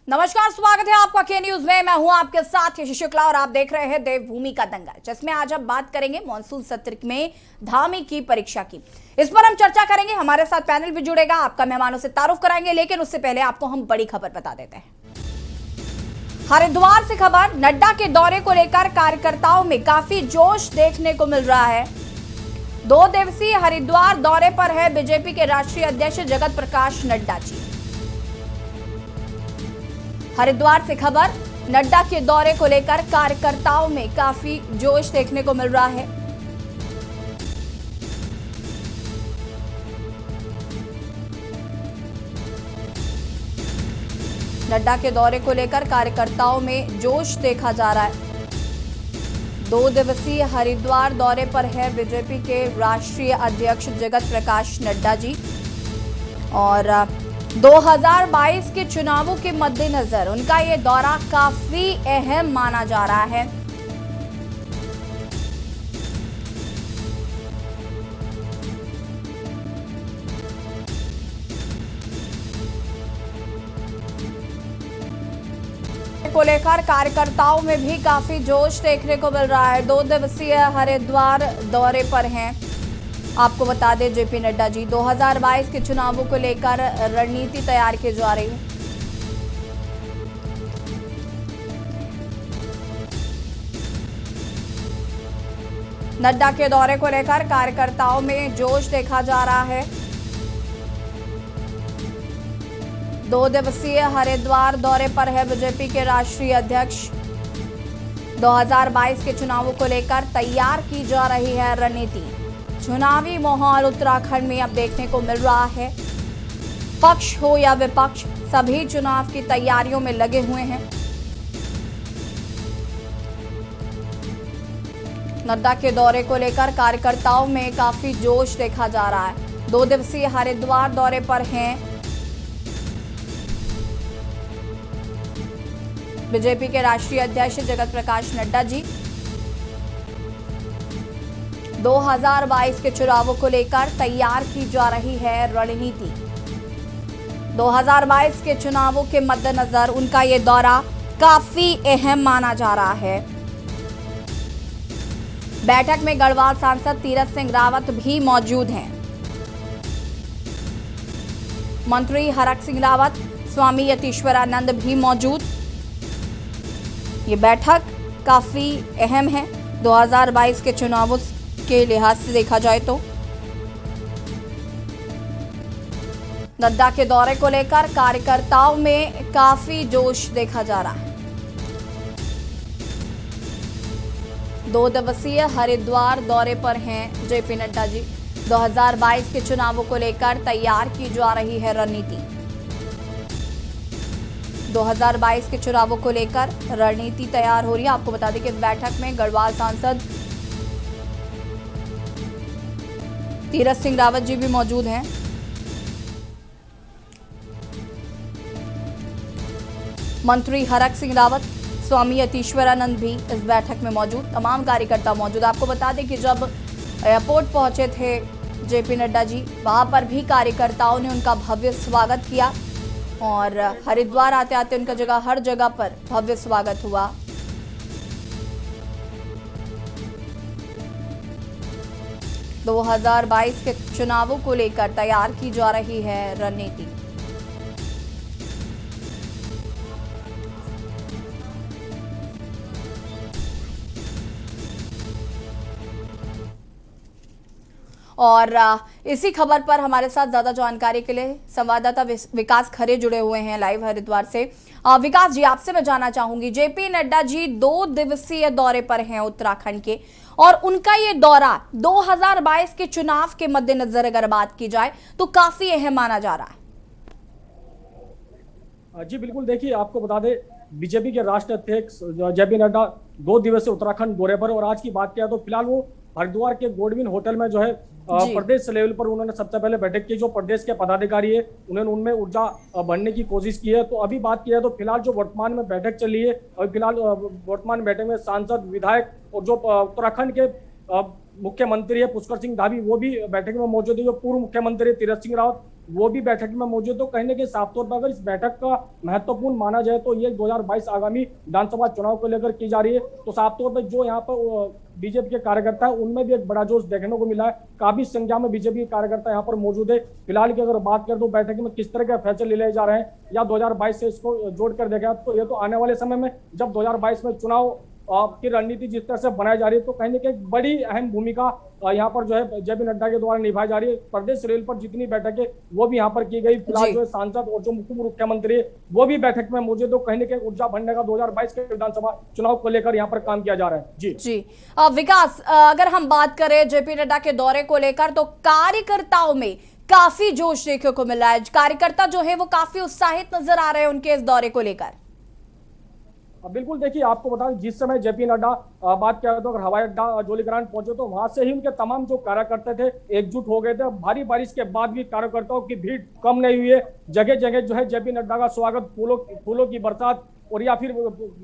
नमस्कार, स्वागत है आपका के न्यूज में। मैं हूं आपके साथ यश शुक्ला और आप देख रहे हैं देवभूमि का दंगल, जिसमें आज हम बात करेंगे मॉनसून सत्र में धामी की परीक्षा की। इस पर हम चर्चा करेंगे। हमारे साथ पैनल भी जुड़ेगा, आपका मेहमानों से तारुफ कराएंगे, लेकिन उससे पहले आपको हम बड़ी खबर बता देते हैं। हरिद्वार से खबर, नड्डा के दौरे को लेकर कार्यकर्ताओं में काफी जोश देखने को मिल रहा है। 2 दिवसीय हरिद्वार दौरे पर है बीजेपी के राष्ट्रीय अध्यक्ष जगत प्रकाश नड्डा जी। हरिद्वार से खबर, नड्डा के दौरे को लेकर कार्यकर्ताओं में काफी जोश देखने को मिल रहा है। नड्डा के दौरे को लेकर कार्यकर्ताओं में जोश देखा जा रहा है। 2 दिवसीय हरिद्वार दौरे पर है बीजेपी के राष्ट्रीय अध्यक्ष जगत प्रकाश नड्डा जी और 2022 के चुनावों के मद्देनजर उनका ये दौरा काफी अहम माना जा रहा है। को लेकर कार्यकर्ताओं में भी काफी जोश देखने को मिल रहा है। 2 दिवसीय हरिद्वार दौरे पर हैं। आपको बता दें, जेपी नड्डा जी 2022 के चुनावों को लेकर रणनीति तैयार की जा रही है। नड्डा के दौरे को लेकर कार्यकर्ताओं में जोश देखा जा रहा है। 2 दिवसीय हरिद्वार दौरे पर है बीजेपी के राष्ट्रीय अध्यक्ष। 2022 के चुनावों को लेकर तैयार की जा रही है रणनीति। चुनावी माहौल उत्तराखंड में अब देखने को मिल रहा है। पक्ष हो या विपक्ष, सभी चुनाव की तैयारियों में लगे हुए हैं। नड्डा के दौरे को लेकर कार्यकर्ताओं में काफी जोश देखा जा रहा है। 2 दिवसीय हरिद्वार दौरे पर हैं बीजेपी के राष्ट्रीय अध्यक्ष जगत प्रकाश नड्डा जी। 2022 के चुनावों को लेकर तैयार की जा रही है रणनीति। 2022 के चुनावों के मद्देनजर उनका ये दौरा काफी अहम माना जा रहा है। बैठक में गढ़वाल सांसद तीरथ सिंह रावत भी मौजूद हैं। मंत्री हरक सिंह रावत, स्वामी यतीश्वरानंद भी मौजूद। ये बैठक काफी अहम है 2022 के चुनावों के लिहाज से देखा जाए तो। नड्डा के दौरे को लेकर कार्यकर्ताओं में काफी जोश देखा जा रहा है। 2 दिवसीय हरिद्वार दौरे पर हैं जेपी नड्डा जी। 2022 के चुनावों को लेकर तैयार की जा रही है रणनीति। 2022 के चुनावों को लेकर रणनीति तैयार हो रही है। आपको बता दें कि इस बैठक में गढ़वाल सांसद तीरथ सिंह रावत जी भी मौजूद हैं। मंत्री हरक सिंह रावत, स्वामी यतीश्वरानंद भी इस बैठक में मौजूद। तमाम कार्यकर्ता मौजूद। आपको बता दें कि जब एयरपोर्ट पहुंचे थे जेपी नड्डा जी, वहां पर भी कार्यकर्ताओं ने उनका भव्य स्वागत किया और हरिद्वार आते आते उनका हर जगह पर भव्य स्वागत हुआ। तो 2022 के चुनावों को लेकर तैयार की जा रही है रणनीति। और इसी खबर पर हमारे साथ ज्यादा जानकारी के लिए संवाददाता विकास खरे जुड़े हुए हैं लाइव हरिद्वार से। विकास जी, आपसे मैं जानना चाहूंगी, जेपी नड्डा जी 2 दिवसीय दौरे पर हैं उत्तराखंड के और उनका ये दौरा 2022 के चुनाव के मद्देनजर अगर बात की जाए तो काफी अहम माना जा रहा है। जी बिल्कुल, देखिए आपको बता दें, बीजेपी के राष्ट्रीय अध्यक्ष जेपी नड्डा 2 दिवसीय उत्तराखंड दौरे पर, और आज की बात किया तो फिलहाल वो हरिद्वार के गोल्डविन होटल में जो है प्रदेश लेवल पर उन्होंने सबसे पहले बैठक की। जो प्रदेश के पदाधिकारी है उन्होंने उनमें ऊर्जा भरने की कोशिश की है। तो अभी बात की है तो फिलहाल जो वर्तमान में बैठक चली है, अभी फिलहाल वर्तमान बैठक में सांसद, विधायक और जो उत्तराखंड के मुख्यमंत्री है पुष्कर सिंह धामी, वो भी बैठक में मौजूद है। जो पूर्व मुख्यमंत्री तीरथ सिंह रावत वो भी बैठक में मौजूद। तो कहीं ना कहीं साफ तौर पर अगर इस बैठक का महत्वपूर्ण माना जाए तो ये 2022 आगामी विधानसभा चुनाव को लेकर की जा रही है। तो साफ तौर पर जो यहाँ पर बीजेपी के कार्यकर्ता है उनमें भी एक बड़ा जोश देखने को मिला है। काफी संख्या में बीजेपी के कार्यकर्ता यहाँ पर मौजूद है। फिलहाल की अगर बात करें तो बैठक में किस तरह के फैसले ले जाए जा रहे हैं या 2022 से इसको जोड़कर देखा तो ये तो आने वाले समय में जब 2022 में चुनाव की रणनीति जिस तरह से बनाई जा रही है तो कहीं ना कहीं बड़ी अहम भूमिका यहाँ पर जो है जेपी नड्डा के द्वारा निभाई जा रही है। प्रदेश लेवल पर जितनी बैठकें वो भी यहाँ पर की गई। फिलहाल जो है सांसद और जो मुख्यमंत्री है वो भी बैठक में मौजूद। तो कहीं ना कहीं ऊर्जा भरने का 2022 के विधानसभा चुनाव को लेकर यहाँ पर काम किया जा रहा है। जी विकास, अगर हम बात करें जेपी नड्डा के दौरे को लेकर तो कार्यकर्ताओं में काफी जोश देखने को मिला है। कार्यकर्ता जो है वो काफी उत्साहित नजर आ रहे हैं उनके इस दौरे को लेकर। बिल्कुल, देखिए आपको बता दें जिस समय जेपी नड्डा बात किया तो अगर हवाई अड्डा जोलीग्रांट पहुंचे तो वहां से ही उनके तमाम जो कार्यकर्ता थे एकजुट हो गए थे। भारी बारिश के बाद भी कार्यकर्ताओं की भीड़ कम नहीं हुई है। जगह जगह जो है जेपी नड्डा का स्वागत फूलों की बरसात और या फिर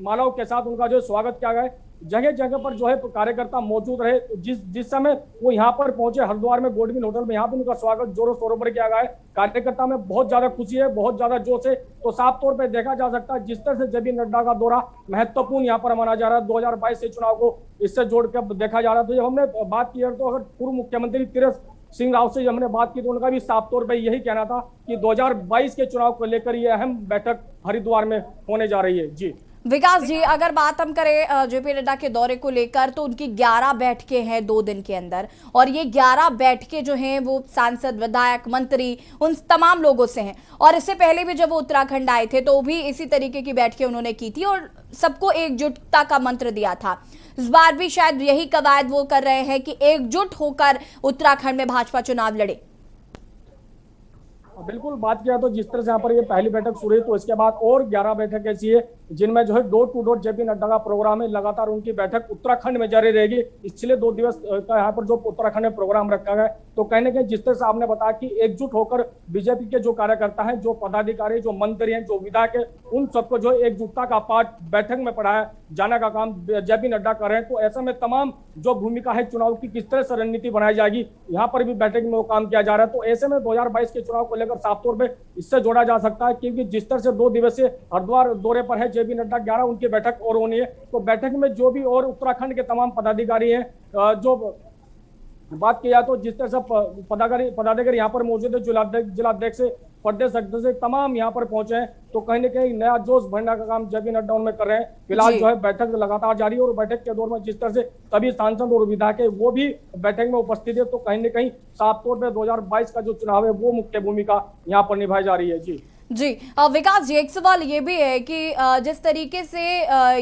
मालाओं के साथ उनका जो स्वागत किया गया। जगह जगह पर जो है कार्यकर्ता मौजूद रहे। जिस समय वो यहाँ पर पहुंचे हरिद्वार में गोडविन होटल में, यहाँ पर उनका स्वागत जोरों शोरों पर किया गया है। कार्यकर्ता में बहुत ज्यादा खुशी है, बहुत ज्यादा जोश है। तो साफ तौर पर देखा जा सकता है जिस तरह से जेपी नड्डा का दौरा महत्वपूर्ण यहाँ पर माना जा रहा है 2022 से चुनाव को इससे जोड़कर देखा जा रहा है। तो जब हमने बात की है तो अगर पूर्व मुख्यमंत्री तीरथ सिंह रावत से हमने बात की तो उनका भी साफ तौर पर यही कहना था कि 2022 के चुनाव को लेकर ये अहम बैठक हरिद्वार में होने जा रही है। जी विकास जी, अगर बात हम करें जेपी नड्डा के दौरे को लेकर तो उनकी 11 बैठकें हैं 2 दिन के अंदर, और ये 11 बैठकें जो हैं वो सांसद, विधायक, मंत्री उन तमाम लोगों से हैं। और इससे पहले भी जब वो उत्तराखंड आए थे तो भी इसी तरीके की बैठकें उन्होंने की थी और सबको एकजुटता का मंत्र दिया था। इस बार भी शायद यही कवायद वो कर रहे हैं कि एकजुट होकर उत्तराखंड में भाजपा चुनाव लड़े। बिल्कुल, बात किया तो जिस तरह से यहाँ पर ये पहली बैठक शुरू हुई तो इसके बाद और 11 बैठक ऐसी है जिनमें जो है door to door JP Nadda का प्रोग्राम है। लगातार उनकी बैठक उत्तराखंड में जारी रहेगी। पिछले 2 दिवस का यहाँ पर जो उत्तराखंड में प्रोग्राम रखा गया तो कहने के जिस तरह से आपने बताया कि एकजुट होकर बीजेपी के जो कार्यकर्ता हैं, जो पदाधिकारी, जो मंत्री हैं, जो विधायक है, उन सबको जो एकजुटता का पाठ बैठक में पढ़ाया जाने का काम जेपी नड्डा कर रहे हैं। तो ऐसे में तमाम जो भूमिका है चुनाव की, किस तरह से रणनीति बनाई जाएगी, यहाँ पर भी बैठक में वो काम किया जा रहा है। तो ऐसे में 2022 के चुनाव को लेकर साफ तौर पर इससे जोड़ा जा सकता है क्योंकि जिस तरह से 2 दिवसीय हरिद्वार दौरे पर है जेपी नड्डा, 11 उनकी बैठक और होनी है। तो बैठक में जो भी और उत्तराखंड के तमाम पदाधिकारी हैं, जो बात किया तो जिस तरह से पदाधिकारी यहाँ पर मौजूद है, जिलाध्यक्ष से प्रदेश अध्यक्ष से तमाम यहाँ पर पहुंचे हैं। तो कहीं ना कहीं नया जोश भरने का काम जेपी नड्डा उनमें कर रहे हैं। फिलहाल जो है बैठक लगातार जारी है और बैठक के दौर में जिस तरह से सभी सांसद और विधायक है वो भी बैठक में उपस्थित है। तो कहीं ना कहीं साफ तौर पर 2022 का जो चुनाव है वो मुख्य भूमिका यहाँ पर निभाई जा रही है। जी विकास जी, एक सवाल ये भी है कि जिस तरीके से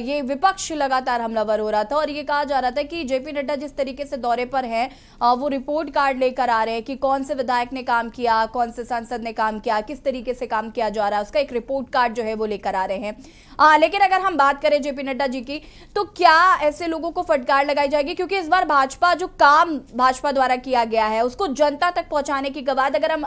ये विपक्ष लगातार हमलावर हो रहा था और ये कहा जा रहा था कि जेपी नड्डा जिस तरीके से दौरे पर हैं वो रिपोर्ट कार्ड लेकर आ रहे हैं कि कौन से विधायक ने काम किया, कौन से सांसद ने काम किया, किस तरीके से काम किया जा रहा है, उसका एक रिपोर्ट कार्ड जो है वो लेकर आ रहे हैं। लेकिन अगर हम बात करें जेपी नड्डा जी की तो क्या ऐसे लोगों को फटकार लगाई जाएगी? क्योंकि इस बार भाजपा जो काम भाजपा द्वारा किया गया है उसको जनता तक पहुंचाने की कवायद, अगर हम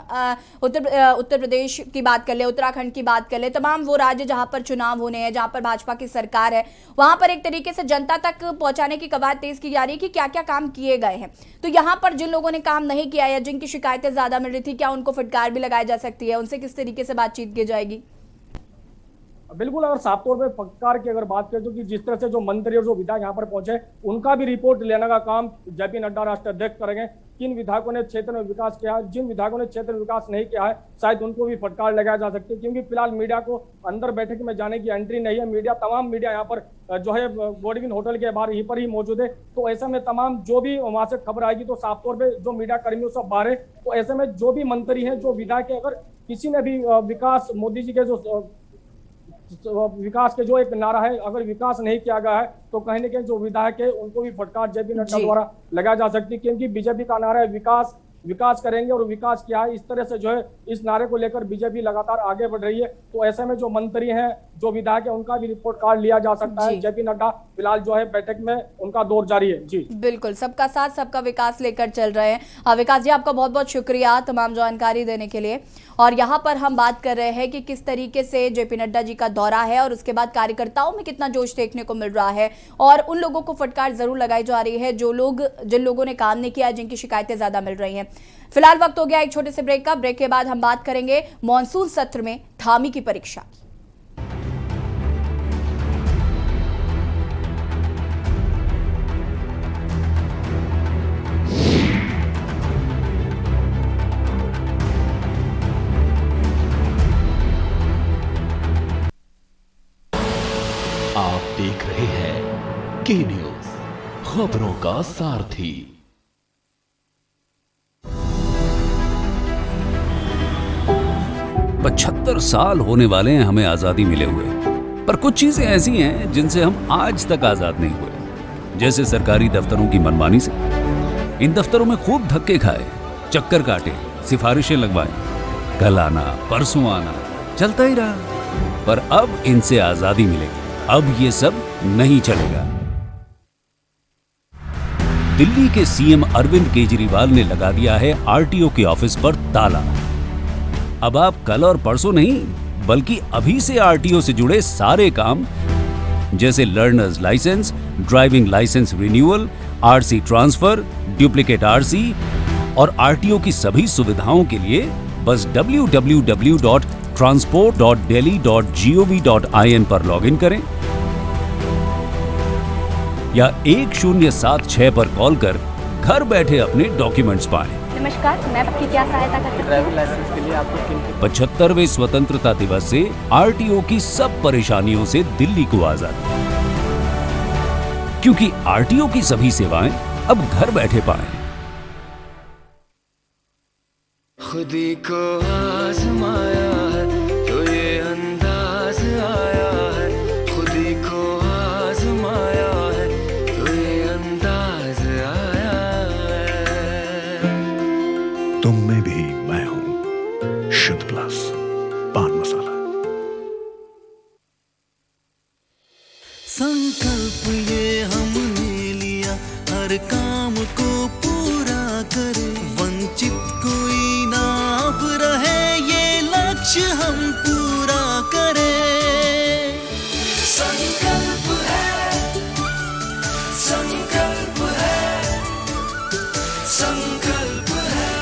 उत्तर प्रदेश की बात कर ले, उत्तराखंड की बात कर ले, तमाम वो राज्य जहां पर चुनाव होने हैं, जहां पर भाजपा की सरकार है, वहां पर एक तरीके से जनता तक पहुंचाने की कवायद तेज की जा रही है कि क्या क्या काम किए गए हैं। तो यहां पर जिन लोगों ने काम नहीं किया या जिनकी शिकायतें ज्यादा मिल रही थी, क्या उनको फटकार भी लगाई जा सकती है? उनसे किस तरीके से बातचीत की जाएगी? बिल्कुल, अगर साफ तौर पे फटकार की अगर बात करें तो कि जिस तरह से जो मंत्री और जो विधायक यहाँ पर पहुंचे उनका भी रिपोर्ट लेने का काम जेपी नड्डा राष्ट्रीय अध्यक्ष करेंगे। किन विधायकों ने क्षेत्र में विकास किया है, जिन विधायकों ने क्षेत्र में विकास नहीं किया है शायद उनको भी फटकार लगाया जा सकती है क्योंकि फिलहाल मीडिया को अंदर बैठक में जाने की एंट्री नहीं है। तमाम मीडिया यहाँ पर जो है गोडविन होटल के बाहर यहीं पर ही मौजूद है। तो ऐसे में तमाम जो भी वहां से खबर आएगी तो साफ तौर पर जो मीडिया कर्मियों सब बाहर है। तो ऐसे में जो भी मंत्री हैं, जो विधायक है, अगर किसी ने भी विकास, मोदी जी के जो विकास के जो एक नारा है, अगर विकास नहीं किया गया है तो कहीं ना कहीं जो विधायक है उनको भी फटकार जेपी नड्डा द्वारा लगाया जा सकती है क्योंकि बीजेपी का नारा है विकास करेंगे और विकास किया है। इस तरह से जो है इस नारे को लेकर बीजेपी लगातार आगे बढ़ रही है। तो ऐसे में जो मंत्री हैं, जो विधायक है, उनका भी रिपोर्ट कार्ड लिया जा सकता है। जेपी नड्डा फिलहाल जो है बैठक में उनका दौर जारी है। जी बिल्कुल, सबका साथ सबका विकास लेकर चल रहे हैं। विकास जी, आपका बहुत बहुत शुक्रिया तमाम जानकारी देने के लिए। और यहाँ पर हम बात कर रहे हैं कि किस तरीके से जेपी नड्डा जी का दौरा है और उसके बाद कार्यकर्ताओं में कितना जोश देखने को मिल रहा है और उन लोगों को फटकार जरूर लगाई जा रही है जिन लोगों ने काम नहीं किया, जिनकी शिकायतें ज्यादा मिल रही हैं। फिलहाल वक्त हो गया एक छोटे से ब्रेक का। ब्रेक के बाद हम बात करेंगे मॉनसून सत्र में धामी की परीक्षा की। आप देख रहे हैं के न्यूज, खबरों का सारथी। पचहत्तर साल होने वाले हैं हमें आजादी मिले हुए, पर कुछ चीजें ऐसी हैं जिनसे हम आज तक आजाद नहीं हुए। जैसे सरकारी दफ्तरों की मनमानी से। इन दफ्तरों में खूब धक्के खाए, चक्कर काटे, सिफारिशें लगवाए, कल आना परसों आना, चलता ही रहा। पर अब इनसे आजादी मिलेगी। अब ये सब नहीं चलेगा। दिल्ली के सीएम अरविंद केजरीवाल ने लगा दिया है आरटीओ के ऑफिस पर ताला। अब आप कल और परसों नहीं, बल्कि अभी से आरटीओ से जुड़े सारे काम, जैसे learner's licence, driving licence renewal, RC transfer, duplicate RC और आरटीओ की सभी सुविधाओं के लिए बस www.transport.delhi.gov.in पर लॉगिन करें या 1076 पर कॉल कर घर बैठे अपने डॉक्यूमेंट्स पाएं। नमस्कार, मैं आपकी क्या सहायता कर सकती हूँ? ड्राइविंग लाइसेंस के लिए आपको किन 75वें स्वतंत्रता दिवस से आरटीओ की सब परेशानियों से दिल्ली को आजादी, क्योंकि आरटीओ की सभी सेवाएं अब घर बैठे पाएं। खुदी को आजमाया है तो ये अंदाज आया है, खुदी को आजमाया है तो ये अंदाज आया है। तुम में भी मैं हूं, शुद्ध प्लस पान मसाला। संकल्प ये हमने लिया, हर काम को पूरा करे, वंचित कोई ना अब रहे, ये लक्ष्य हम पूरा करें। संकल्प है, संकल्प है, संकल्प है।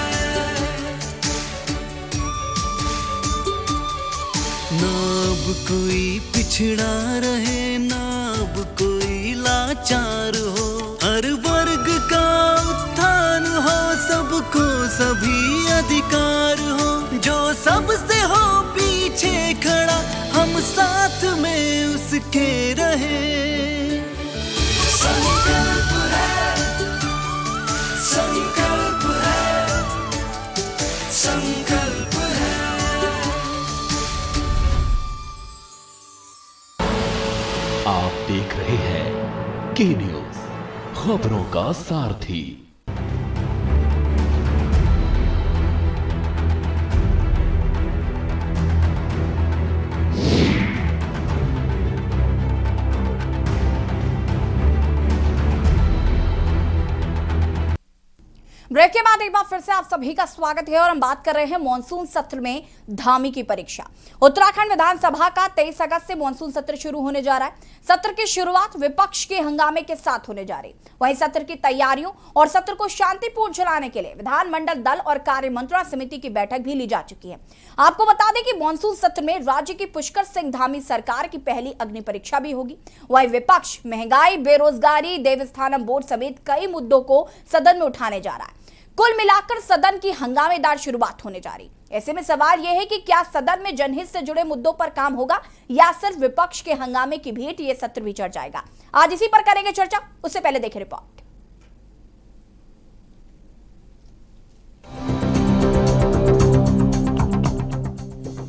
ना अब कोई पिछड़ा रहे, ना अब कोई लाचार हो, हर वर्ग का उत्थान हो, सबको सभी अधिकार हो, जो सबसे हो पीछे खड़ा, हम साथ में उसके रहे। संकल्प है, संकल्प है, संकल्प है। आप देख रहे हैं के न्यूज, खबरों का सारथी। ब्रेक के बाद एक बार फिर से आप सभी का स्वागत है और हम बात कर रहे हैं मॉनसून सत्र में धामी की परीक्षा। उत्तराखंड विधानसभा का 23 अगस्त से मॉनसून सत्र शुरू होने जा रहा है। सत्र की शुरुआत विपक्ष के हंगामे के साथ होने जा रही। वहीं सत्र की तैयारियों और सत्र को शांतिपूर्ण चलाने के लिए विधानमंडल दल और कार्य मंत्रणा समिति की बैठक भी ली जा चुकी है। आपको बता दें कि मॉनसून सत्र में राज्य की पुष्कर सिंह धामी सरकार की पहली अग्नि परीक्षा भी होगी। वहीं विपक्ष महंगाई, बेरोजगारी, देवस्थानम बोर्ड समेत कई मुद्दों को सदन में उठाने जा रहा है। कुल मिलाकर सदन की हंगामेदार शुरुआत होने जा रही। ऐसे में सवाल यह है कि क्या सदन में जनहित से जुड़े मुद्दों पर काम होगा या सिर्फ विपक्ष के हंगामे की भेंट ये सत्र भी चढ़ जाएगा। आज इसी पर करेंगे चर्चा। उससे पहले देखें रिपोर्ट।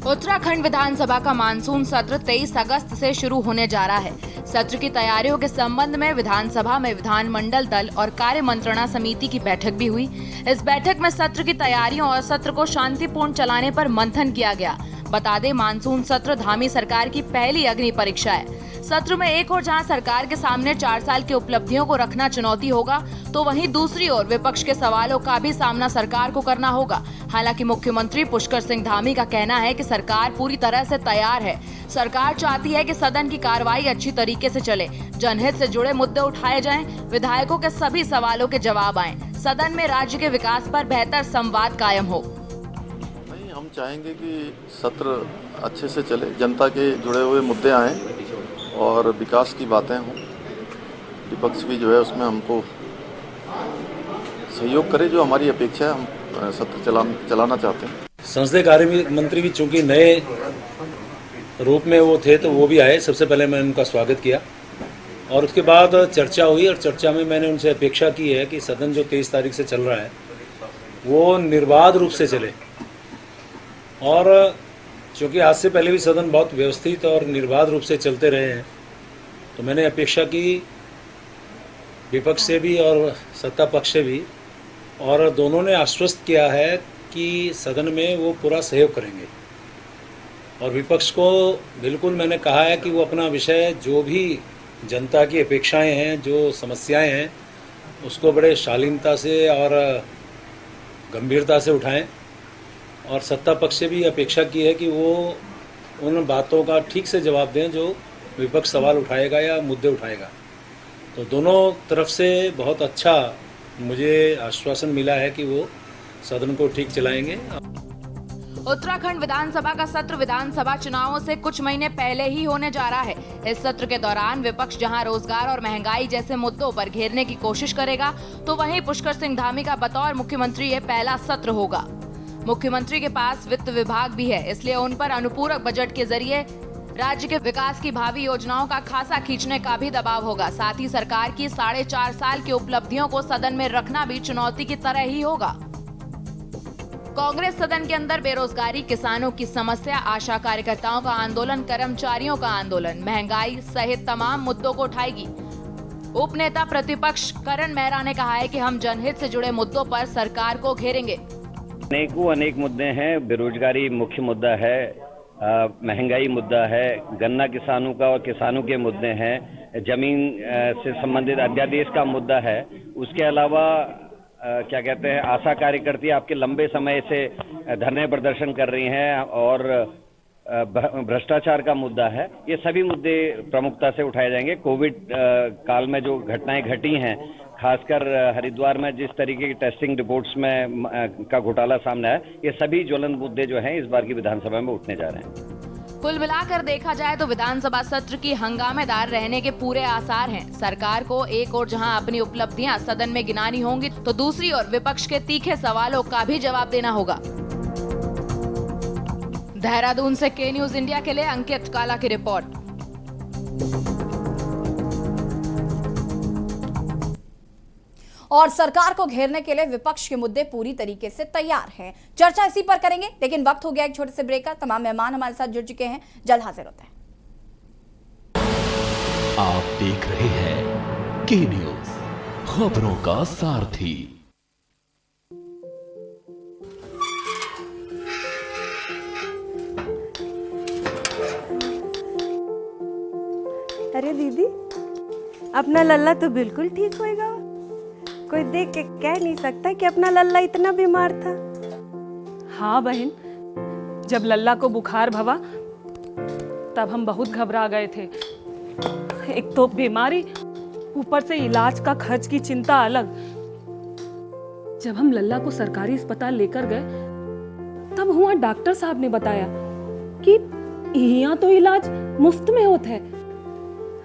उत्तराखंड विधानसभा का मानसून सत्र 23 अगस्त से शुरू होने जा रहा है। सत्र की तैयारियों के संबंध में विधानसभा में विधानमंडल दल और कार्य मंत्रणा समिति की बैठक भी हुई। इस बैठक में सत्र की तैयारियों और सत्र को शांतिपूर्ण चलाने पर मंथन किया गया। बता दें, मानसून सत्र धामी सरकार की पहली अग्नि परीक्षा है। सत्र में एक ओर जहां सरकार के सामने 4 साल की उपलब्धियों को रखना चुनौती होगा, तो वहीं दूसरी ओर विपक्ष के सवालों का भी सामना सरकार को करना होगा। हालांकि मुख्यमंत्री पुष्कर सिंह धामी का कहना है कि सरकार पूरी तरह से तैयार है। सरकार चाहती है कि सदन की कार्रवाई अच्छी तरीके से चले, जनहित से जुड़े मुद्दे उठाए जाएं, विधायकों के सभी सवालों के जवाब आएं, सदन में राज्य के विकास पर बेहतर संवाद कायम हो। नहीं, हम चाहेंगे कि सत्र अच्छे से चले, जनता के जुड़े हुए मुद्दे आएं और विकास की बातें हों। विपक्ष भी जो है उसमें हमको सहयोग करे, जो हमारी अपेक्षा है। हम सत्र चलाना चाहते हैं। संसदीय कार्य मंत्री भी चूंकि नए रूप में वो थे, तो वो भी आए। सबसे पहले मैंने उनका स्वागत किया और उसके बाद चर्चा हुई और चर्चा में मैंने उनसे अपेक्षा की है कि सदन जो 23 तारीख से चल रहा है वो निर्बाध रूप से चले। और चूँकि आज से पहले भी सदन बहुत व्यवस्थित और निर्बाध रूप से चलते रहे हैं, तो मैंने अपेक्षा की विपक्ष से भी और सत्ता पक्ष से भी, और दोनों ने आश्वस्त किया है कि सदन में वो पूरा सहयोग करेंगे। और विपक्ष को बिल्कुल मैंने कहा है कि वो अपना विषय, जो भी जनता की अपेक्षाएं हैं, जो समस्याएं हैं, उसको बड़े शालीनता से और गंभीरता से उठाएं। और सत्ता पक्ष से भी अपेक्षा की है कि वो उन बातों का ठीक से जवाब दें जो विपक्ष सवाल उठाएगा या मुद्दे उठाएगा। तो दोनों तरफ से बहुत अच्छा मुझे आश्वासन मिला है कि वो सदन को ठीक चलाएंगे। उत्तराखंड विधानसभा का सत्र विधानसभा चुनावों से कुछ महीने पहले ही होने जा रहा है। इस सत्र के दौरान विपक्ष जहां रोजगार और महंगाई जैसे मुद्दों पर घेरने की कोशिश करेगा, तो वहीं पुष्कर सिंह धामी का बतौर मुख्यमंत्री ये पहला सत्र होगा। मुख्यमंत्री के पास वित्त विभाग भी है, इसलिए उन पर अनुपूरक बजट के जरिए राज्य के विकास की भावी योजनाओं का खासा खींचने का भी दबाव होगा। साथ ही सरकार की 4.5 साल की उपलब्धियों को सदन में रखना भी चुनौती की तरह ही होगा। कांग्रेस सदन के अंदर बेरोजगारी, किसानों की समस्या, आशा कार्यकर्ताओं का आंदोलन, कर्मचारियों का आंदोलन, महंगाई सहित तमाम मुद्दों को उठाएगी। उप नेता प्रतिपक्ष करण मेहरा ने कहा है कि हम जनहित से जुड़े मुद्दों पर सरकार को घेरेंगे। अनेक मुद्दे हैं। बेरोजगारी मुख्य मुद्दा है, महंगाई मुद्दा है, गन्ना किसानों का और किसानों के मुद्दे हैं, जमीन से संबंधित अध्यादेश का मुद्दा है। उसके अलावा क्या कहते हैं, आशा कार्यकर्ती आपके लंबे समय से धरने प्रदर्शन कर रही हैं और भ्रष्टाचार का मुद्दा है। ये सभी मुद्दे प्रमुखता से उठाए जाएंगे। कोविड काल में जो घटनाएं घटी हैं, खासकर हरिद्वार में जिस तरीके की टेस्टिंग रिपोर्ट्स में का घोटाला सामने आया, ये सभी ज्वलंत मुद्दे जो हैं इस बार की विधानसभा में उठने जा रहे हैं। कुल मिलाकर देखा जाए तो विधानसभा सत्र की हंगामेदार रहने के पूरे आसार हैं। सरकार को एक ओर जहां अपनी उपलब्धियां सदन में गिनानी होंगी, तो दूसरी ओर विपक्ष के तीखे सवालों का भी जवाब देना होगा। देहरादून से के न्यूज इंडिया के लिए अंकित काला की रिपोर्ट। और सरकार को घेरने के लिए विपक्ष के मुद्दे पूरी तरीके से तैयार हैं। चर्चा इसी पर करेंगे, लेकिन वक्त हो गया एक छोटे से ब्रेक का। तमाम मेहमान हमारे साथ जुड़ चुके हैं, जल्द हाजिर होते हैं। आप देख रहे हैं के न्यूज, खबरों का सारथी। अरे दीदी, अपना लल्ला तो बिल्कुल ठीक होएगा। कोई देख के कह नहीं सकता कि अपना लल्ला इतना बीमार था। हाँ बहन, जब लल्ला को बुखार भवा तब हम बहुत घबरा गए थे। एक तो बीमारी, ऊपर से इलाज का खर्च की चिंता अलग। जब हम लल्ला को सरकारी अस्पताल लेकर गए, तब हुआ डॉक्टर साहब ने बताया कि यहाँ तो इलाज मुफ्त में होता है।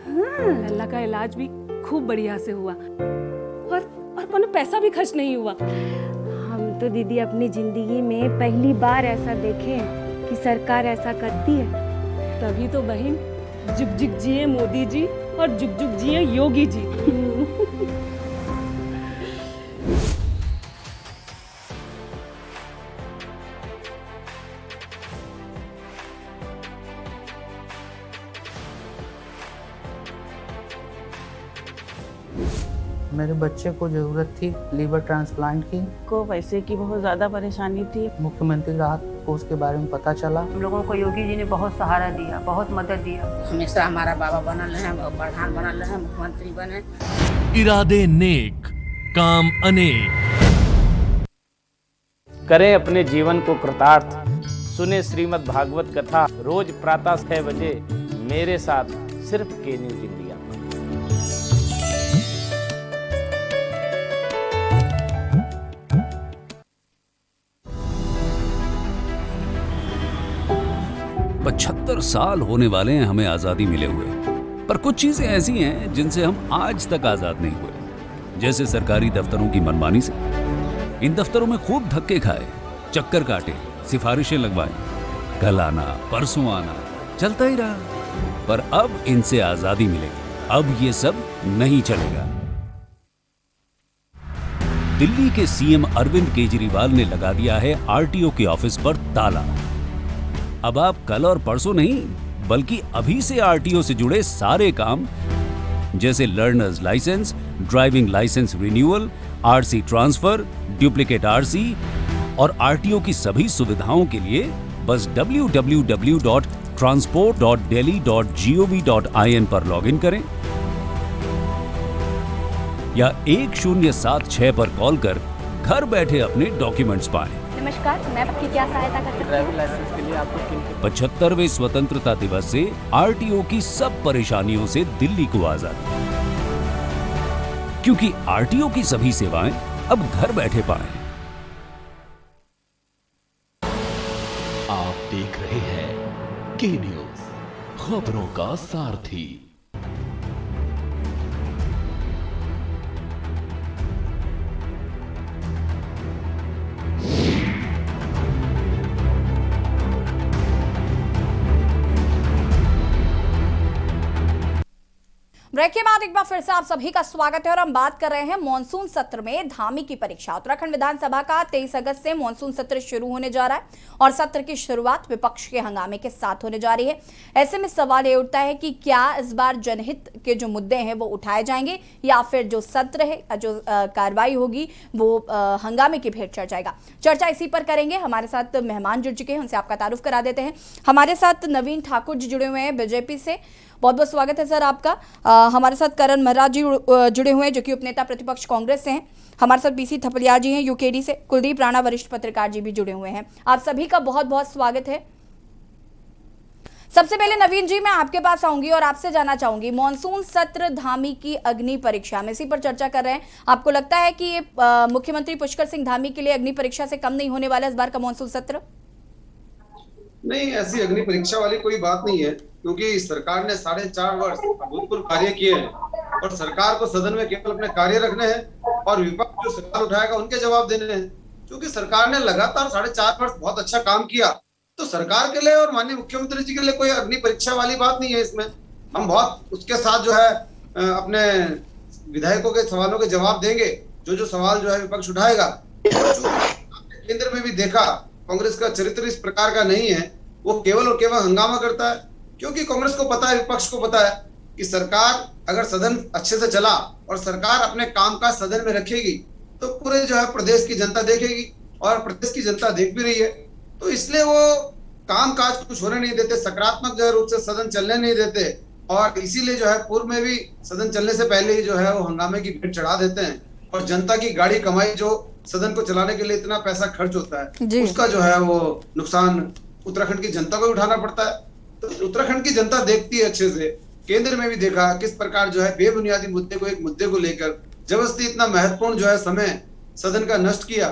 हाँ, लल्ला का इलाज भी खूब बढ़िया से हुआ और कोनो पैसा भी खर्च नहीं हुआ। हम तो दीदी अपनी जिंदगी में पहली बार ऐसा देखे कि सरकार ऐसा करती है। तभी तो बहन, जुग जुग जिए मोदी जी और जुग जुग जिए योगी जी। मेरे बच्चे को जरूरत थी लीवर ट्रांसप्लांट की। को पैसे की बहुत ज़्यादा परेशानी थी। मुख्यमंत्री राहत कोष के बारे में पता चला। हम लोगों को योगी जी ने बहुत सहारा दिया, बहुत मदद दिया। हमेशा हमारा बाबा बनल रहे, प्रधान बनल रहे, मुख्यमंत्री बने। इरादे नेक, काम अनेक। करें अपने जीवन को कृतार्थ, सुने श्रीमद् भागवत कथा रोज प्रातः 6 बजे मेरे साथ सिर्फ के न्यूज इंडिया। पचहत्तर साल होने वाले हैं हमें आजादी मिले हुए, पर कुछ चीजें ऐसी हैं जिनसे हम आज तक आजाद नहीं हुए। जैसे सरकारी दफ्तरों की मनमानी से। इन दफ्तरों में खूब धक्के खाए, चक्कर काटे, सिफारिशें लगवाएं, कल आना परसों आना, चलता ही रहा। पर अब इनसे आजादी मिलेगी। अब ये सब नहीं चलेगा। दिल्ली के सीएम अरविंद केजरीवाल ने लगा दिया है आरटीओ के ऑफिस पर ताला। अब आप कल और परसों नहीं, बल्कि अभी से आरटीओ से जुड़े सारे काम, जैसे learner's licence, driving licence renewal, RC transfer, duplicate RC और आरटीओ की सभी सुविधाओं के लिए बस www.transport.delhi.gov.in पर लॉगिन करें या 1076 पर कॉल कर घर बैठे अपने डॉक्यूमेंट्स पाएं। नमस्कार, मैं आपकी क्या सहायता कर सकती हूँ? ड्राइविंग लाइसेंस के लिए आपको 75वें स्वतंत्रता दिवस से आरटीओ की सब परेशानियों से दिल्ली को आजादी, क्योंकि आरटीओ की सभी सेवाएं अब घर बैठे पाएं। आप देख रहे हैं के न्यूज, खबरों का सारथी। ब्रेक के बाद एक बार फिर से आप सभी का स्वागत है और हम बात कर रहे हैं मॉनसून सत्र में धामी की परीक्षा। उत्तराखंड विधानसभा का 23 अगस्त से मॉनसून सत्र शुरू होने जा रहा है और सत्र की शुरुआत विपक्ष के हंगामे के साथ होने जा रही है। ऐसे में सवाल ये उठता है कि क्या इस बार जनहित के जो मुद्दे हैं वो उठाए जाएंगे या फिर जो सत्र है, जो कार्रवाई होगी वो हंगामे की भेंट चढ़ जाएगा। चर्चा इसी पर करेंगे। हमारे साथ मेहमान जुड़ चुके हैं, उनसे आपका तारुफ करा देते हैं। हमारे साथ नवीन ठाकुर जी जुड़े हुए हैं बीजेपी से, बहुत बहुत स्वागत है सर आपका। हमारे साथ करण महराज जी जुड़े हुए हैं जो कि उपनेता प्रतिपक्ष कांग्रेस से हैं। हमारे साथ बीसी थपलियाल जी हैं यूकेडी से। कुलदीप राणा वरिष्ठ पत्रकार जी भी जुड़े हुए हैं। आप सभी का बहुत बहुत स्वागत है। सबसे पहले नवीन जी, मैं आपके पास आऊंगी और आपसे जानना चाहूंगी, मॉनसून सत्र धामी की अग्नि परीक्षा, हम इसी पर चर्चा कर रहे हैं। आपको लगता है कि ये मुख्यमंत्री पुष्कर सिंह धामी के लिए अग्नि परीक्षा से कम नहीं होने वाला इस बार का मॉनसून सत्र? नहीं, ऐसी अग्नि परीक्षा वाली कोई बात नहीं है, क्योंकि सरकार ने 4.5 वर्ष अभूतपूर्व कार्य किए हैं और सरकार को सदन में केवल अपने कार्य रखने हैं और विपक्ष जो सवाल उठाएगा उनके जवाब देने हैं। क्योंकि सरकार ने लगातार 4.5 वर्ष बहुत अच्छा काम किया, तो सरकार के लिए और माननीय मुख्यमंत्री जी के लिए कोई अग्नि परीक्षा वाली बात नहीं है। इसमें हम बहुत उसके साथ जो है अपने विधायकों के सवालों के जवाब देंगे, जो सवाल जो है विपक्ष उठाएगा। केंद्र में भी देखा, कांग्रेस का चरित्र इस प्रकार का नहीं है, वो केवल और केवल हंगामा करता है। क्योंकि कांग्रेस को पता है, विपक्ष को पता है कि सरकार अगर सदन अच्छे से चला और सरकार अपने काम का सदन में रखेगी तो पूरे जो है प्रदेश की जनता देखेगी और प्रदेश की जनता देख भी रही है। तो इसलिए वो काम काज कुछ होने नहीं देते, सकारात्मक जो है रूप से सदन चलने नहीं देते और इसीलिए जो है पूर्व में भी सदन चलने से पहले ही जो है वो हंगामे की भेंट चढ़ा देते हैं और जनता की गाड़ी कमाई जो सदन को चलाने के लिए इतना पैसा खर्च होता है उसका जो है वो नुकसान उत्तराखंड की जनता को उठाना पड़ता है। तो उत्तराखंड की जनता देखती है अच्छे से। केंद्र में भी देखा किस प्रकार जो है बेबुनियादी मुद्दे को, एक मुद्दे को लेकर जबरदस्ती इतना महत्वपूर्ण जो है समय सदन का नष्ट किया।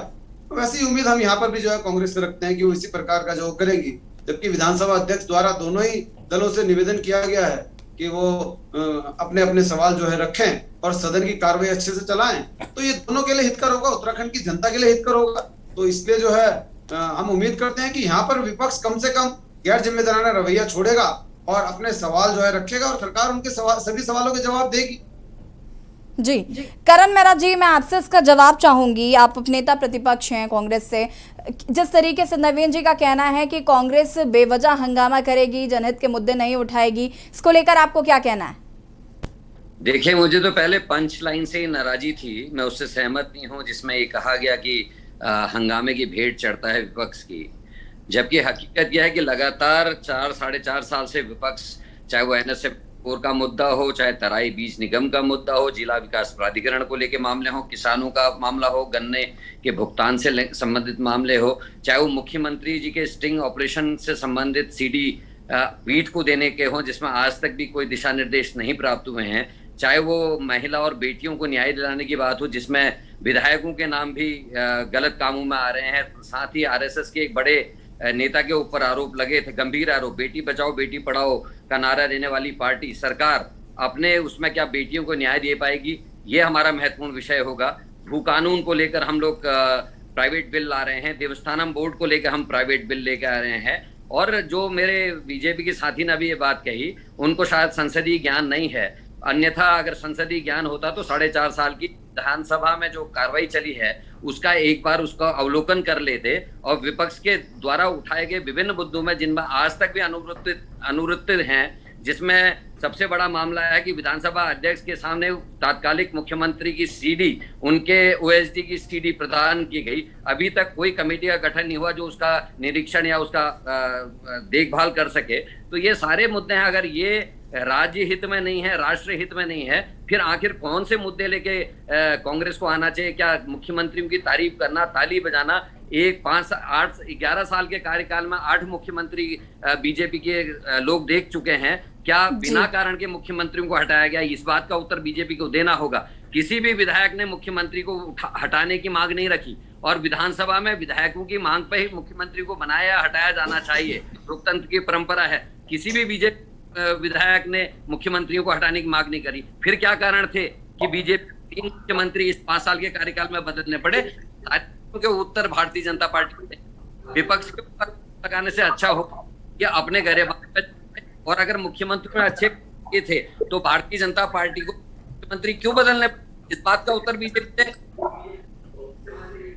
तो वैसी उम्मीद हम यहाँ पर भी जो है कांग्रेस से रखते हैं कि वो इसी प्रकार का जो करेंगी। जबकि विधानसभा अध्यक्ष द्वारा दोनों ही दलों से निवेदन किया गया है कि वो अपने अपने सवाल जो है रखें और सदन की कार्रवाई अच्छे से चलाएं, तो ये दोनों के लिए हितकर होगा, उत्तराखंड की जनता के लिए हितकर होगा। तो इसलिए जो है हम उम्मीद करते हैं कि यहाँ पर विपक्ष कम से कम गैर जिम्मेदाराना रवैया छोड़ेगा और अपने सवाल जो है रखेगा और सरकार उनके सभी सवालों के जवाब देगी। जी करण महराज जी, मैं आपसे इसका जवाब चाहूंगी। आप उपनेता प्रतिपक्ष हैं कांग्रेस से। जिस तरीके से नवीन जी का कहना है कि कांग्रेस बेवजह हंगामा करेगी, जनहित के मुद्दे नहीं उठाएगी, इसको लेकर आपको क्या कहना है? देखिए, मुझे तो पहले पंच लाइन से ही नाराजी थी, मैं उससे सहमत नहीं हूँ जिसमें ये कहा गया कि हंगामे की भेंट चढ़ता है विपक्ष की। जबकि हकीकत यह है कि लगातार 4-4.5 साल से विपक्ष, चाहे वो NSF 4 का मुद्दा हो, चाहे तराई बीज निगम का मुद्दा हो, जिला विकास प्राधिकरण को लेकर मामले हो, किसानों का मामला हो, गन्ने के भुगतान से संबंधित मामले हो, चाहे वो मुख्यमंत्री जी के स्टिंग ऑपरेशन से संबंधित CD पीठ को देने के हो, जिसमें आज तक भी कोई दिशा निर्देश नहीं प्राप्त हुए हैं, चाहे वो महिला और बेटियों को न्याय दिलाने की बात हो, जिसमें विधायकों के नाम भी गलत कामों में आ रहे हैं। साथ ही RSS के एक बड़े नेता के ऊपर आरोप लगे थे, गंभीर आरोप। बेटी बचाओ बेटी पढ़ाओ का नारा देने वाली पार्टी सरकार अपने उसमें क्या बेटियों को न्याय दे पाएगी, ये हमारा महत्वपूर्ण विषय होगा। भू कानून को लेकर हम लोग प्राइवेट बिल ला रहे हैं, देवस्थानम बोर्ड को लेकर हम प्राइवेट बिल लेकर आ रहे हैं। और जो मेरे बीजेपी के साथी ने भी ये बात कही, उनको शायद संसदीय ज्ञान नहीं है, अन्यथा अगर संसदीय ज्ञान होता तो 4.5 साल की विधानसभा में जो कार्रवाई चली है उसका एक बार उसका अवलोकन कर लेते और विपक्ष के द्वारा उठाए गए विभिन्न मुद्दों में, जिनमें आज तक भी अनुत्तरित हैं, जिसमें सबसे बड़ा मामला है कि विधानसभा अध्यक्ष के सामने तात्कालिक मुख्यमंत्री की CD, उनके OSD की CD प्रदान की गई। अभी तक कोई कमेटी का गठन नहीं हुआ जो उसका निरीक्षण या उसका देखभाल कर सके। तो ये सारे मुद्दे हैं, अगर ये राज्य हित में नहीं है, राष्ट्र हित में नहीं है, फिर आखिर कौन से मुद्दे लेके कांग्रेस को आना चाहिए? क्या मुख्यमंत्रियों की तारीफ करना, ताली बजाना? 11 साल के कार्यकाल में 8 मुख्यमंत्री बीजेपी के लोग देख चुके हैं। क्या बिना कारण के मुख्यमंत्रियों को हटाया गया? इस बात का उत्तर बीजेपी को देना होगा। किसी भी विधायक ने मुख्यमंत्री को हटाने की मांग नहीं रखी और विधानसभा में विधायकों की मांग पर ही मुख्यमंत्री को बनाया या हटाया जाना चाहिए, लोकतंत्र की परंपरा है। किसी भी बीजेपी विधायक ने मुख्यमंत्रियों को हटाने की मांग नहीं करी। फिर क्या कारण थे कि बीजेपी 3 मुख्यमंत्री इस 5 साल के कार्यकाल में बदलने पड़े? के उत्तर भारतीय जनता पार्टी विपक्ष के ऊपर लगाने से अच्छा हो कि अपने गरेबान। और अगर मुख्यमंत्री में अच्छे थे तो भारतीय जनता पार्टी को मुख्यमंत्री क्यों बदलने? इस बात का उत्तर बीजेपी ने।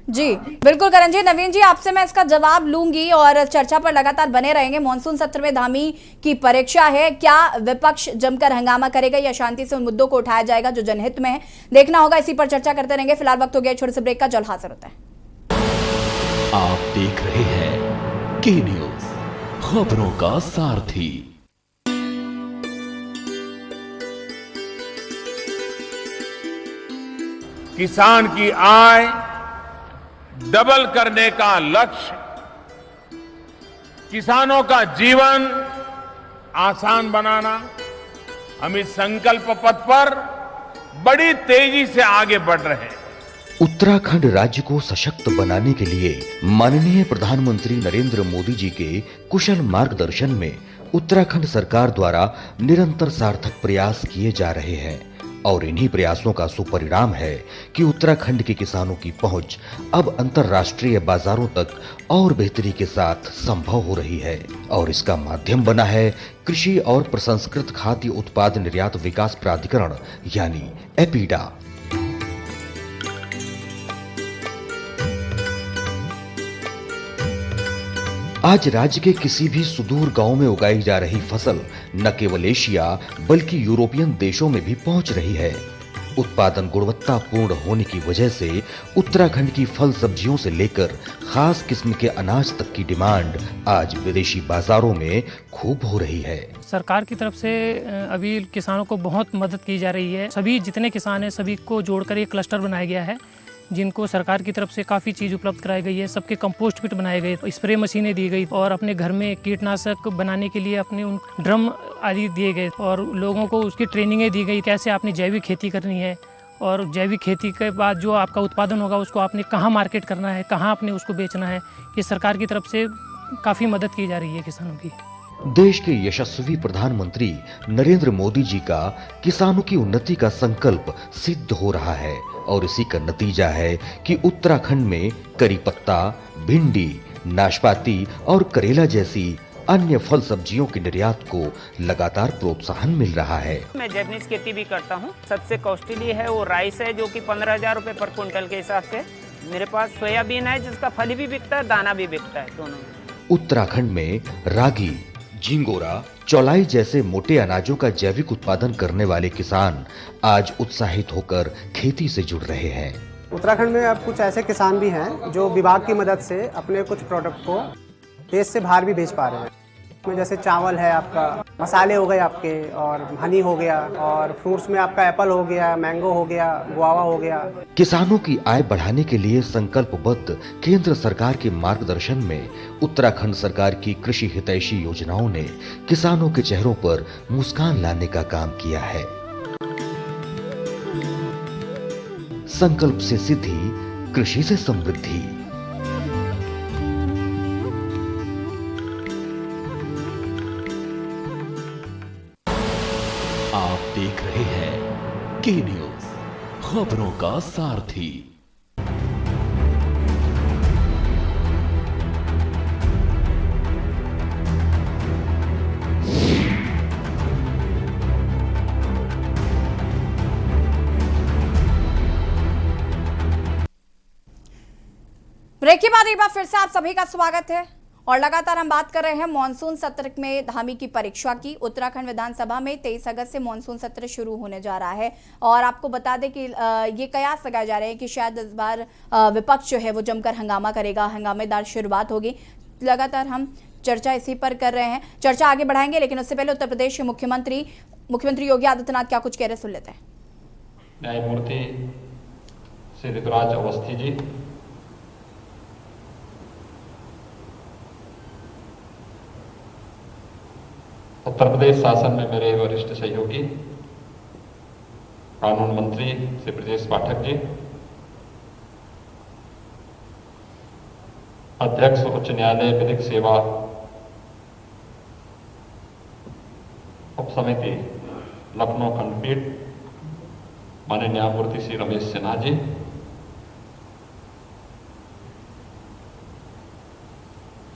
जी बिल्कुल करण जी, नवीन जी आपसे मैं इसका जवाब लूंगी और चर्चा पर लगातार बने रहेंगे। मॉनसून सत्र में धामी की परीक्षा है, क्या विपक्ष जमकर हंगामा करेगा या शांति से उन मुद्दों को उठाया जाएगा जो जनहित में है, देखना होगा। इसी पर चर्चा करते रहेंगे। फिलहाल वक्त हो गया छोटे से ब्रेक का, जल्द हाजिर होता है। आप देख रहे हैं के न्यूज, खबरों का सारथी। किसान की आय डबल करने का लक्ष्य, किसानों का जीवन आसान बनाना, हम इस संकल्प पथ पर बड़ी तेजी से आगे बढ़ रहे हैं। उत्तराखंड राज्य को सशक्त बनाने के लिए माननीय प्रधानमंत्री नरेंद्र मोदी जी के कुशल मार्गदर्शन में उत्तराखंड सरकार द्वारा निरंतर सार्थक प्रयास किए जा रहे हैं और इन्हीं प्रयासों का सुपरिणाम है कि उत्तराखंड के किसानों की पहुंच अब अंतर्राष्ट्रीय बाजारों तक और बेहतरी के साथ संभव हो रही है और इसका माध्यम बना है कृषि और प्रसंस्कृत खाद्य उत्पाद निर्यात विकास प्राधिकरण यानी एपीडा। आज राज्य के किसी भी सुदूर गांव में उगाई जा रही फसल न केवल एशिया बल्कि यूरोपियन देशों में भी पहुंच रही है। उत्पादन गुणवत्तापूर्ण होने की वजह से उत्तराखंड की फल सब्जियों से लेकर खास किस्म के अनाज तक की डिमांड आज विदेशी बाजारों में खूब हो रही है। सरकार की तरफ से अभी किसानों को बहुत मदद की जा रही है। सभी जितने किसान हैं सभी को जोड़कर एक क्लस्टर बनाया गया है जिनको सरकार की तरफ से काफ़ी चीज़ उपलब्ध कराई गई है। सबके कंपोस्ट पिट बनाए गए, स्प्रे मशीनें दी गई और अपने घर में कीटनाशक बनाने के लिए अपने उन ड्रम आदि दिए गए और लोगों को उसकी ट्रेनिंगें दी गई, कैसे आपने जैविक खेती करनी है और जैविक खेती के बाद जो आपका उत्पादन होगा उसको आपने कहाँ मार्केट करना है, कहाँ आपने उसको बेचना है। ये सरकार की तरफ से काफ़ी मदद की जा रही है किसानों की। देश के यशस्वी प्रधानमंत्री नरेंद्र मोदी जी का किसानों की उन्नति का संकल्प सिद्ध हो रहा है और इसी का नतीजा है कि उत्तराखंड में करी पत्ता, भिंडी, नाशपाती और करेला जैसी अन्य फल सब्जियों के निर्यात को लगातार प्रोत्साहन मिल रहा है। मैं जैपनीज खेती भी करता हूँ। सबसे कॉस्टली है वो राइस है जो कि 15,000 रुपए पर क्विंटल के हिसाब से। मेरे पास सोयाबीन है जिसका फल भी बिकता है, दाना भी बिकता है, दोनों। उत्तराखंड में रागी, झिंगोरा, चौलाई जैसे मोटे अनाजों का जैविक उत्पादन करने वाले किसान आज उत्साहित होकर खेती से जुड़ रहे हैं। उत्तराखंड में अब कुछ ऐसे किसान भी हैं जो विभाग की मदद से अपने कुछ प्रोडक्ट को देश से बाहर भी भेज पा रहे हैं। इसमें जैसे चावल है, आपका मसाले हो गए आपके, और हनी हो गया, और फ्रूट्स में आपका एप्पल हो गया, मैंगो हो गया, गुआवा हो गया। किसानों की आय बढ़ाने के लिए संकल्पबद्ध केंद्र सरकार के मार्गदर्शन में उत्तराखंड सरकार की कृषि हितैषी योजनाओं ने किसानों के चेहरों पर मुस्कान लाने का काम किया है। संकल्प से सिद्धि, कृषि से समृद्धि। आप देख रहे हैं के न्यूज, खबरों का सारथी। ब्रेक के बाद एक बार फिर से आप सभी का स्वागत है और लगातार हम बात कर रहे हैं मॉनसून सत्र में धामी की परीक्षा की। उत्तराखंड विधानसभा में 23 अगस्त से मॉनसून सत्र शुरू होने जा रहा है और आपको बता दें कि ये कयास लगाए जा रहे हैं कि शायद इस बार विपक्ष जो है वो जमकर हंगामा करेगा, हंगामेदार शुरुआत होगी। लगातार हम चर्चा इसी पर कर रहे हैं, चर्चा आगे बढ़ाएंगे, लेकिन उससे पहले उत्तर प्रदेश के मुख्यमंत्री योगी आदित्यनाथ क्या कुछ कह रहे सुन लेते हैं। न्यायमूर्ति श्री ऋतुराज अवस्थी जी, उत्तर प्रदेश शासन में मेरे वरिष्ठ सहयोगी कानून मंत्री श्री ब्रजेश पाठक जी, अध्यक्ष उच्च न्यायालय विधिक सेवा उप समिति लखनऊ खंडपीठ माननीय न्यायमूर्ति श्री रमेश सिन्हा जी,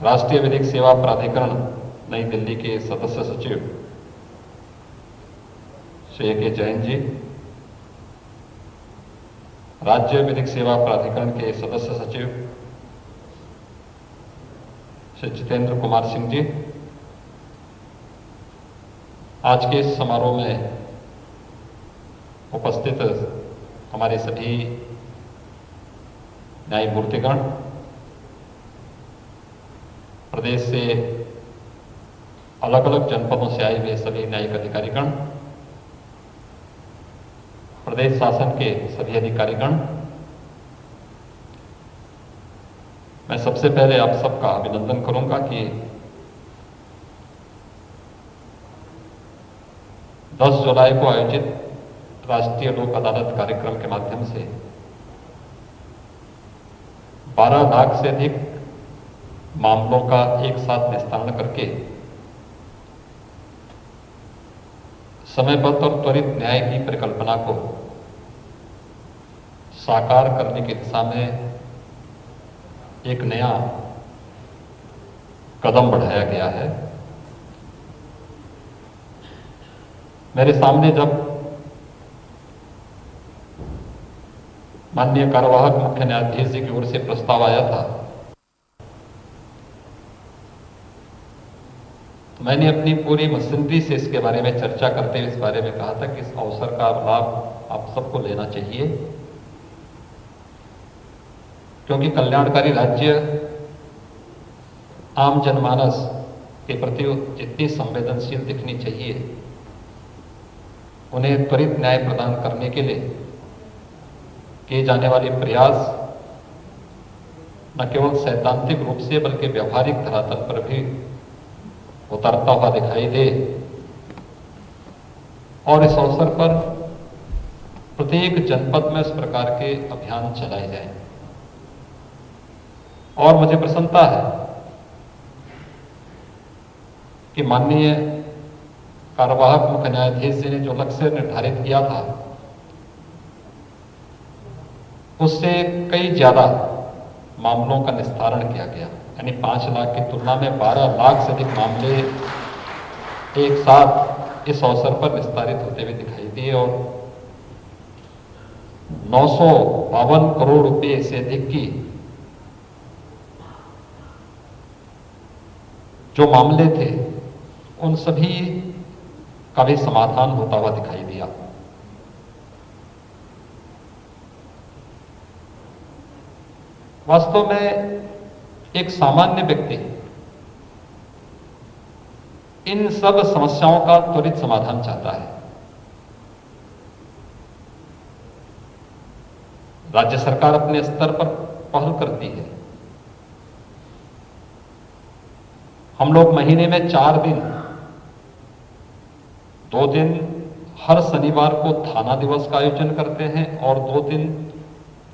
राष्ट्रीय विधिक सेवा प्राधिकरण नई दिल्ली के सदस्य सचिव श्री के जैन जी, राज्य विधिक सेवा प्राधिकरण के सदस्य सचिव श्री जितेंद्र कुमार सिंह जी, आज के इस समारोह में उपस्थित हमारे सभी न्यायमूर्तिगण, प्रदेश से अलग अलग जनपदों से आए हुए सभी न्यायिक अधिकारीगण, प्रदेश शासन के सभी अधिकारीगण, मैं सबसे पहले आप सबका अभिनंदन करूंगा कि 10 जुलाई को आयोजित राष्ट्रीय लोक अदालत कार्यक्रम के माध्यम से 12 लाख से अधिक मामलों का एक साथ निस्तारण करके समयबद्ध और त्वरित न्याय की परिकल्पना को साकार करने की दिशा में एक नया कदम बढ़ाया गया है। मेरे सामने जब माननीय कार्यवाहक मुख्य न्यायाधीश जी की ओर से प्रस्ताव आया था, तो मैंने अपनी पूरी मसंदी से इसके बारे में चर्चा करते हुए इस बारे में कहा था कि इस अवसर का लाभ आप सबको लेना चाहिए, क्योंकि कल्याणकारी राज्य आम जनमानस के प्रति जितनी संवेदनशील दिखनी चाहिए, उन्हें त्वरित न्याय प्रदान करने के लिए किए जाने वाले प्रयास न केवल सैद्धांतिक रूप से बल्कि व्यावहारिक धरातल पर भी उतरता हुआ दिखाई दे, और इस अवसर पर प्रत्येक जनपद में इस प्रकार के अभियान चलाए जाएं। और मुझे प्रसन्नता है कि माननीय कार्यवाहक मुख्य न्यायाधीश जी ने जो लक्ष्य निर्धारित किया था, उससे कई ज्यादा मामलों का निस्तारण किया गया। यानी 5 लाख की तुलना में 12 लाख से अधिक मामले एक साथ इस अवसर पर निस्तारित होते हुए दिखाई दिए, और 952 करोड़ रुपए से अधिक की जो मामले थे उन सभी का भी समाधान होता हुआ दिखाई दिया। वास्तव में एक सामान्य व्यक्ति इन सब समस्याओं का त्वरित समाधान चाहता है। राज्य सरकार अपने स्तर पर पहल करती है। हम लोग महीने में 4 दिन, 2 दिन हर शनिवार को थाना दिवस का आयोजन करते हैं और 2 दिन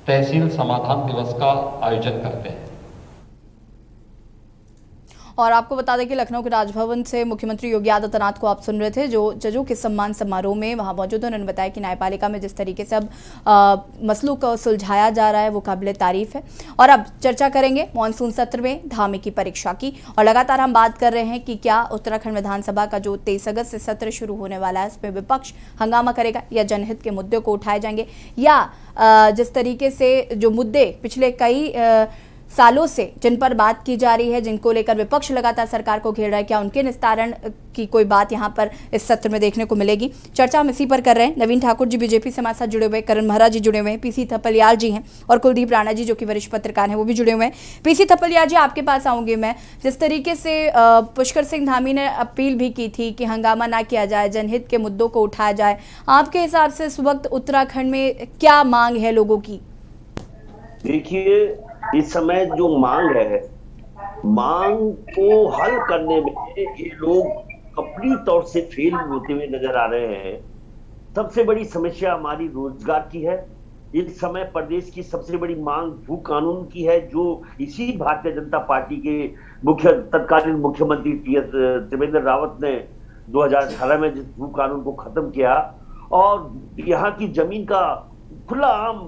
तहसील समाधान दिवस का आयोजन करते हैं। और आपको बता दें कि लखनऊ के राजभवन से मुख्यमंत्री योगी आदित्यनाथ को आप सुन रहे थे, जो जजों के सम्मान समारोह में वहां मौजूद। उन्होंने बताया कि न्यायपालिका में जिस तरीके से अब मसलों को सुलझाया जा रहा है वो काबिले तारीफ है। और अब चर्चा करेंगे मानसून सत्र में धामी की परीक्षा की। और लगातार हम बात कर रहे हैं कि क्या उत्तराखंड विधानसभा का जो 23 अगस्त से सत्र शुरू होने वाला है उसमें विपक्ष हंगामा करेगा या जनहित के मुद्दे को उठाए जाएंगे, या जिस तरीके से जो मुद्दे पिछले कई सालों से जिन पर बात की जा रही है, जिनको लेकर विपक्ष लगातार सरकार को घेर रहा है, क्या उनके निस्तारण की कोई बात यहां पर इस सत्र में देखने को मिलेगी। चर्चा हम इसी पर कर रहे हैं। नवीन ठाकुर जी बीजेपी से हमारे साथ जुड़े हुए, करण महरा जी जुड़े हुए हैं, पीसी थपलियाल जी हैं और कुलदीप राणा जी जो कि वरिष्ठ पत्रकार हैं वो भी जुड़े हुए हैं। पीसी थपलियाल जी, आपके पास आऊंगी मैं। जिस तरीके से पुष्कर सिंह धामी ने अपील भी की थी कि हंगामा ना किया जाए, जनहित के मुद्दों को उठाया जाए, आपके हिसाब से इस वक्त उत्तराखंड में क्या मांग है लोगों की? देखिए, इस समय जो मांग है, मांग को हल करने में ये लोग कंप्लीट तौर से फेल होते हुए नजर आ रहे हैं। सबसे बड़ी समस्या हमारी रोजगार की है। इस समय प्रदेश की सबसे बड़ी मांग भू कानून की है, जो इसी भारतीय जनता पार्टी के तत्कालीन मुख्यमंत्री त्रिवेंद्र रावत ने 2018 में जिस भू कानून को खत्म किया और यहाँ की जमीन का खुला आम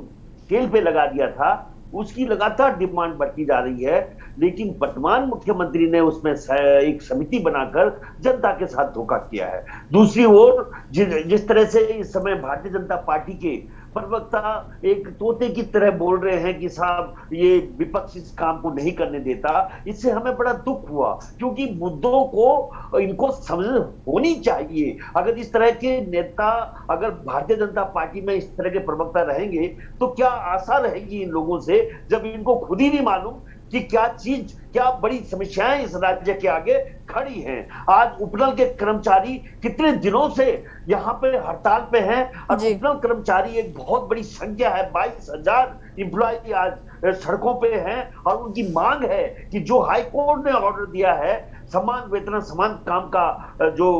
खेल पे लगा दिया था, उसकी लगातार डिमांड बढ़ती जा रही है। लेकिन वर्तमान मुख्यमंत्री ने उसमें एक समिति बनाकर जनता के साथ धोखा किया है। दूसरी ओर जिस तरह से इस समय भारतीय जनता पार्टी के प्रवक्ता एक तोते की तरह बोल रहे हैं कि साहब ये विपक्ष इस काम को नहीं करने देता, इससे हमें बड़ा दुख हुआ, क्योंकि मुद्दों को इनको समझ होनी चाहिए। अगर इस तरह के नेता, अगर भारतीय जनता पार्टी में इस तरह के प्रवक्ता रहेंगे तो क्या आशा रहेगी इन लोगों से, जब इनको खुद ही नहीं मालूम कि क्या बड़ी समस्याएं इस राज्य के आगे खड़ी हैं। आज उपनल के कर्मचारी कितने दिनों से यहाँ पे हड़ताल पे हैं और उपनल कर्मचारी एक बहुत बड़ी संख्या है, 22,000 एम्प्लॉय आज सड़कों पे हैं और उनकी मांग है कि जो हाई कोर्ट ने ऑर्डर दिया है, समान वेतन समान काम का जो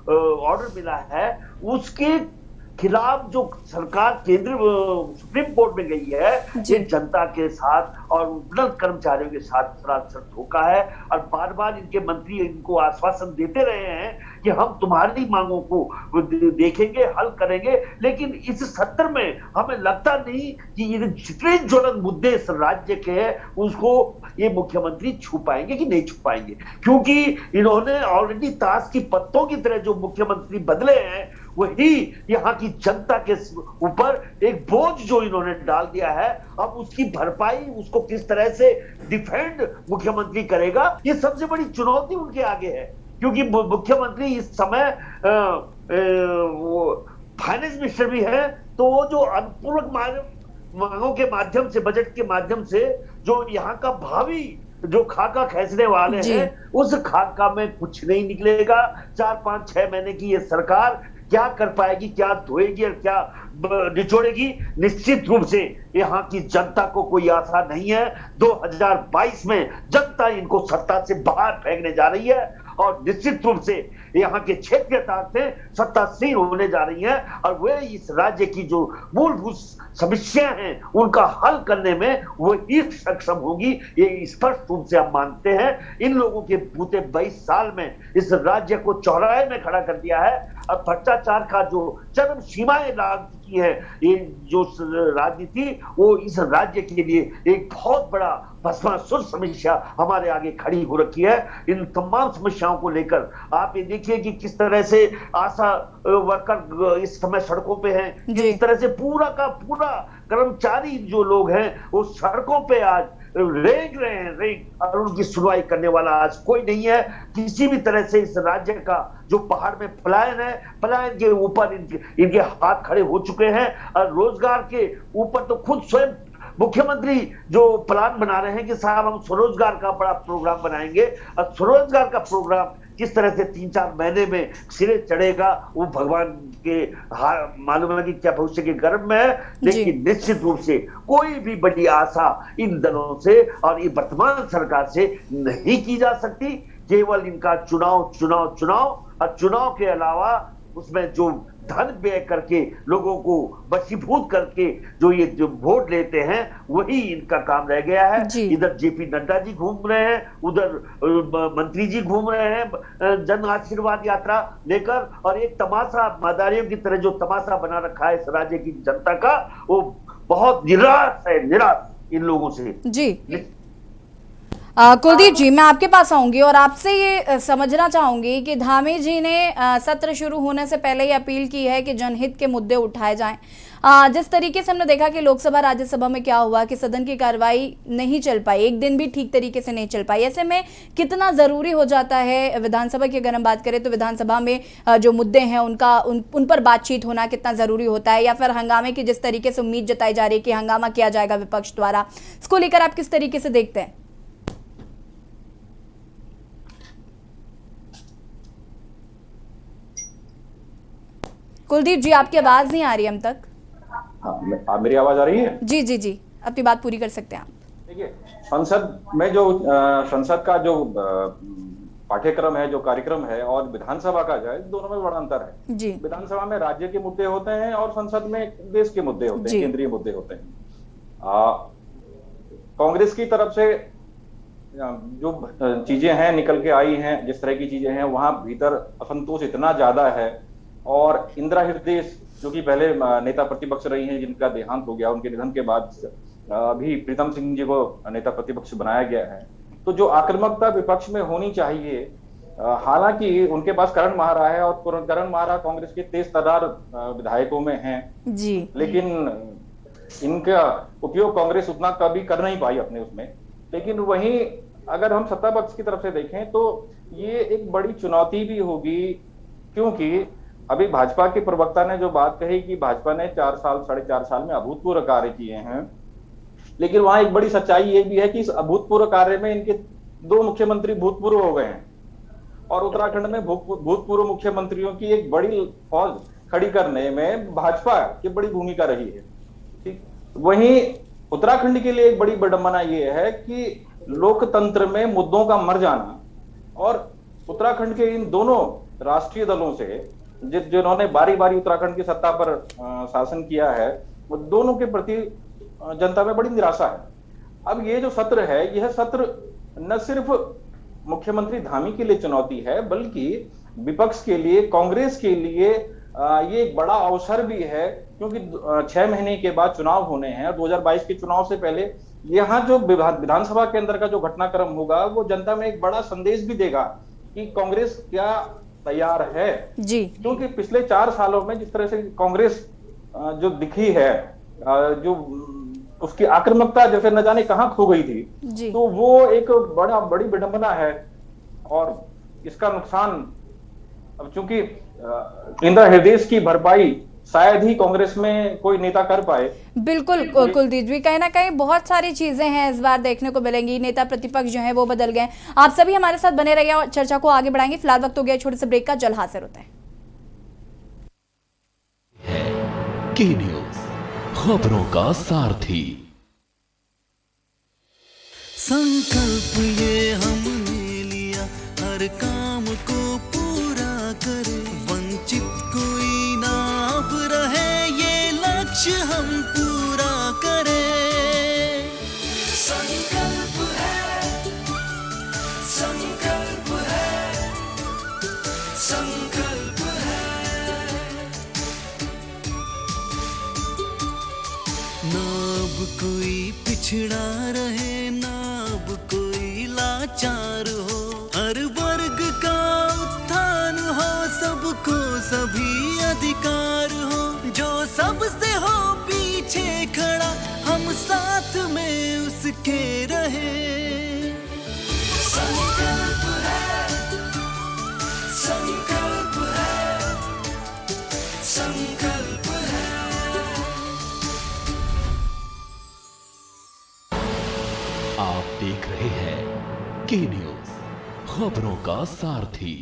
ऑर्डर मिला है, उसके खिलाफ जो सरकार केंद्र सुप्रीम कोर्ट में गई है, ये जनता के साथ और उपनल कर्मचारियों के साथ सरासर धोखा है। और बार बार इनके मंत्री इनको आश्वासन देते रहे हैं कि हम तुम्हारी मांगों को देखेंगे, हल करेंगे, लेकिन इस सत्र में हमें लगता नहीं कि ये जितने ज्वलंत मुद्दे इस राज्य के हैं उसको ये मुख्यमंत्री छू पाएंगे कि नहीं छू पाएंगे, क्योंकि इन्होंने ऑलरेडी ताश की पत्तों की तरह जो मुख्यमंत्री बदले हैं वही यहाँ की जनता के ऊपर एक बोझ जो इन्होंने डाल दिया है। अब उसकी भरपाई, उसको किस तरह से डिफेंड मुख्यमंत्री करेगा, ये सबसे बड़ी चुनौती उनके आगे है। क्योंकि मुख्यमंत्री इस समय फाइनेंस मिनिस्टर भी है, तो वो जो अनुपूरक मांगों के माध्यम से, बजट के माध्यम से जो यहाँ का भावी जो खाका खींचने वाले हैं, उस खाका में कुछ नहीं निकलेगा। 4-5-6 महीने की ये सरकार क्या कर पाएगी, क्या धोएगी और क्या निचोड़ेगी, निश्चित रूप से यहाँ की जनता को कोई आशा नहीं है। 2022 में जनता इनको सत्ता से बाहर फेंकने जा रही है और निश्चित रूप से यहाँ के क्षेत्रीय ताकतें सत्तासीन होने जा रही हैं और वे इस राज्य की जो मूलभूत समस्याएं हैं उनका हल करने में वो ही सक्षम होगी, ये स्पष्ट रूप से हम मानते हैं। इन लोगों के बीते 22 साल में इस राज्य को चौराहे में खड़ा कर दिया है और भ्रष्टाचार का जो चरम सीमाएं लाग की है, ये जो राज्य थी वो इस राज्य के लिए एक बहुत बड़ा भस्मासुर समस्या हमारे आगे खड़ी हो रखी है। इन तमाम समस्याओं को लेकर आप ये देखिए कि किस तरह से आशा वर्कर इस समय सड़कों पे हैं, किस तरह से पूरा का पूरा कर्मचारी जो लोग हैं वो सड़कों पे आज रेंग रहे हैं, और उनकी सुनवाई करने वाला आज कोई नहीं है। किसी भी तरह से इस राज्य का जो पहाड़ में पलायन है, पलायन के ऊपर इनके हाथ खड़े हो चुके हैं। और रोजगार के ऊपर तो खुद स्वयं मुख्यमंत्री जो प्लान बना रहे हैं कि साहब हम स्वरोजगार का बड़ा प्रोग्राम बनाएंगे, और स्वरोजगार का प्रोग्राम किस तरह से 3-4 महीने में सिरे चढ़ेगा वो भगवान के मालूम है कि क्या भविष्य के गर्भ में है। लेकिन निश्चित रूप से कोई भी बड़ी आशा इन दलों से और ये वर्तमान सरकार से नहीं की जा सकती। केवल इनका चुनाव चुनाव चुनाव, और चुनाव के अलावा उसमें जो धन व्यय करके लोगों को वशीभूत करके जो वोट लेते हैं वही इनका काम रह गया है। इधर जेपी नड्डा जी घूम रहे हैं, उधर मंत्री जी घूम रहे हैं जन आशीर्वाद यात्रा लेकर, और एक तमाशा मदारियों की तरह जो तमाशा बना रखा है इस राज्य की जनता का, वो बहुत निराश है, निराश इन लोगों से। जी कुलदीप जी, मैं आपके पास आऊंगी और आपसे ये समझना चाहूंगी कि धामी जी ने सत्र शुरू होने से पहले ही अपील की है कि जनहित के मुद्दे उठाए जाएं। जिस तरीके से हमने देखा कि लोकसभा राज्यसभा में क्या हुआ कि सदन की कार्रवाई नहीं चल पाई, एक दिन भी ठीक तरीके से नहीं चल पाई, ऐसे में कितना ज़रूरी हो जाता है विधानसभा की अगर हम बात करें तो विधानसभा में जो मुद्दे हैं उन पर बातचीत होना कितना ज़रूरी होता है, या फिर हंगामे की जिस तरीके से उम्मीद जताई जा रही है कि हंगामा किया जाएगा विपक्ष द्वारा, इसको लेकर आप किस तरीके से देखते हैं? कुलदीप जी, आपकी आवाज नहीं आ रही हम तक। हाँ, मेरी आवाज आ रही है? जी जी जी, अपनी बात पूरी कर सकते हैं आप। देखिए, संसद में जो संसद का जो पाठ्यक्रम है, जो कार्यक्रम है, और विधानसभा का जो है, दोनों में बड़ा अंतर है। जी। विधानसभा में राज्य के मुद्दे होते हैं और संसद में देश के मुद्दे होते हैं, केंद्रीय मुद्दे होते हैं। कांग्रेस की तरफ से जो चीजें हैं निकल के आई हैं, जिस तरह की चीजें हैं, वहां भीतर असंतोष इतना ज्यादा है। और इंदिरा हृदय जो कि पहले नेता प्रतिपक्ष रही हैं, जिनका देहांत हो गया, उनके निधन के बाद अभी प्रीतम सिंह जी को नेता प्रतिपक्ष बनाया गया है। तो जो आक्रामकता विपक्ष में होनी चाहिए, हालांकि उनके पास करण महारा है और करण महारा कांग्रेस के तेज तर्रार विधायकों में हैं जी, लेकिन इनका उपयोग कांग्रेस उतना कभी कर नहीं पाई अपने उसमें। लेकिन वहीं अगर हम सत्ता पक्ष की तरफ से देखें तो ये एक बड़ी चुनौती भी होगी, क्योंकि अभी भाजपा के प्रवक्ता ने जो बात कही कि भाजपा ने 4-4.5 साल में अभूतपूर्व कार्य किए हैं, लेकिन वहां एक बड़ी सच्चाई ये भी है कि इस अभूतपूर्व कार्य में इनके 2 मुख्यमंत्री भूतपूर्व हो गए हैं, और उत्तराखंड में भूतपूर्व मुख्यमंत्रियों की एक बड़ी फौज खड़ी करने में भाजपा की बड़ी भूमिका रही है। ठीक, वहीं उत्तराखंड के लिए एक बड़ी विडंबना ये है कि लोकतंत्र में मुद्दों का मर जाना, और उत्तराखंड के इन दोनों राष्ट्रीय दलों से जिन्होंने बारी बारी उत्तराखंड की सत्ता पर शासन किया है, वो दोनों के प्रति जनता में बड़ी निराशा है। अब ये जो सत्र है, यह सत्र न सिर्फ मुख्यमंत्री धामी के लिए चुनौती है, बल्कि विपक्ष के लिए, कांग्रेस के लिए ये एक बड़ा अवसर भी है, क्योंकि 6 महीने के बाद चुनाव होने हैं। 2022 के चुनाव से पहले यहाँ जो विधानसभा के अंदर का जो घटनाक्रम होगा, वो जनता में एक बड़ा संदेश भी देगा कि कांग्रेस क्या तैयार है जी। क्योंकि पिछले 4 सालों में जिस तरह से कांग्रेस जो दिखी है, जो उसकी आक्रामकता जैसे न जाने कहां खो गई थी, तो वो एक बड़ी विडंबना है। और इसका नुकसान अब चूंकि इंदिरा हृदय की भरपाई शायद ही कांग्रेस में कोई नेता कर पाए। बिल्कुल कुलदीप जी, कहीं ना कहीं बहुत सारी चीजें हैं इस बार देखने को मिलेंगी, नेता प्रतिपक्ष जो है वो बदल गए। आप सभी हमारे साथ बने रहिए और चर्चा को आगे बढ़ाएंगे। फिलहाल वक्त हो गया छोटे से ब्रेक का, जल्द हाजिर होता है। के न्यूज़, खबरों का सारथी। संकल्प ये हमने लिया, हर काम को पूरा करे, वंचित कोई ना अब रहे, ये लक्ष्य हम पूरा करें। संकल्प है, संकल्प है, संकल्प है। ना अब कोई पिछड़ा रहे, ना अब कोई लाचार हो, हर वर्ग का उत्थान हो, सबको सभी अधिकार हो, जो सबसे हो पीछे खड़ा, हम साथ में उसके रहे। संकल्प है, संकल्प है, संकल्प है। आप देख रहे हैं के न्यूज, खबरों का सारथी।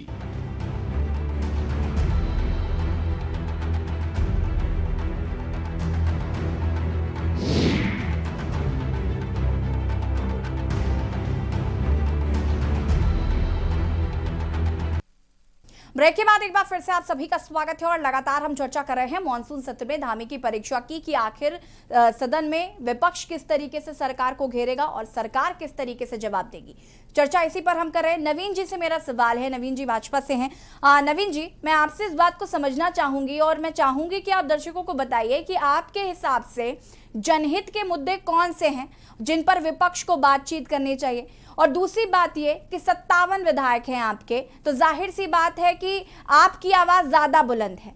ब्रेक के बाद एक बार फिर से आप सभी का स्वागत है और लगातार हम चर्चा कर रहे हैं मॉनसून सत्र में धामी की परीक्षा की कि आखिर सदन में विपक्ष किस तरीके से सरकार को घेरेगा और सरकार किस तरीके से जवाब देगी। चर्चा इसी पर हम कर रहे हैं। नवीन जी से मेरा सवाल है। नवीन जी भाजपा से हैं। नवीन जी, मैं आपसे इस बात को समझना चाहूंगी और मैं चाहूंगी कि आप दर्शकों को बताइए कि आपके हिसाब से जनहित के मुद्दे कौन से हैं जिन पर विपक्ष को बातचीत करनी चाहिए। और दूसरी बात ये कि 57 विधायक हैं आपके, तो जाहिर सी बात है कि आपकी आवाज ज्यादा बुलंद है।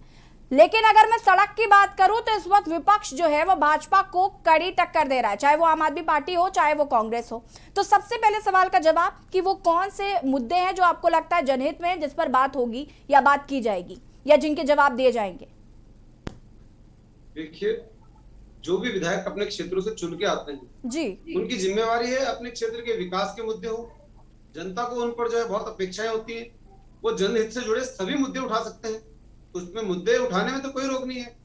लेकिन अगर मैं सड़क की बात करूं तो इस वक्त विपक्ष जो है वो भाजपा को कड़ी टक्कर दे रहा है, चाहे वो आम आदमी पार्टी हो चाहे वो कांग्रेस हो। तो सबसे पहले सवाल का जवाब कि वो कौन से मुद्दे हैं जो आपको लगता है जनहित में जिस पर बात होगी या बात की जाएगी या जिनके जवाब दिए जाएंगे। देखिए, जो भी विधायक अपने क्षेत्रों से चुन के आते हैं जी, उनकी जिम्मेवारी है अपने क्षेत्र के विकास के मुद्दे हो, जनता को उन पर जो है बहुत अपेक्षाएं होती हैं, वो जनहित से जुड़े सभी मुद्दे उठा सकते हैं, उसमें मुद्दे उठाने में तो कोई रोक नहीं है।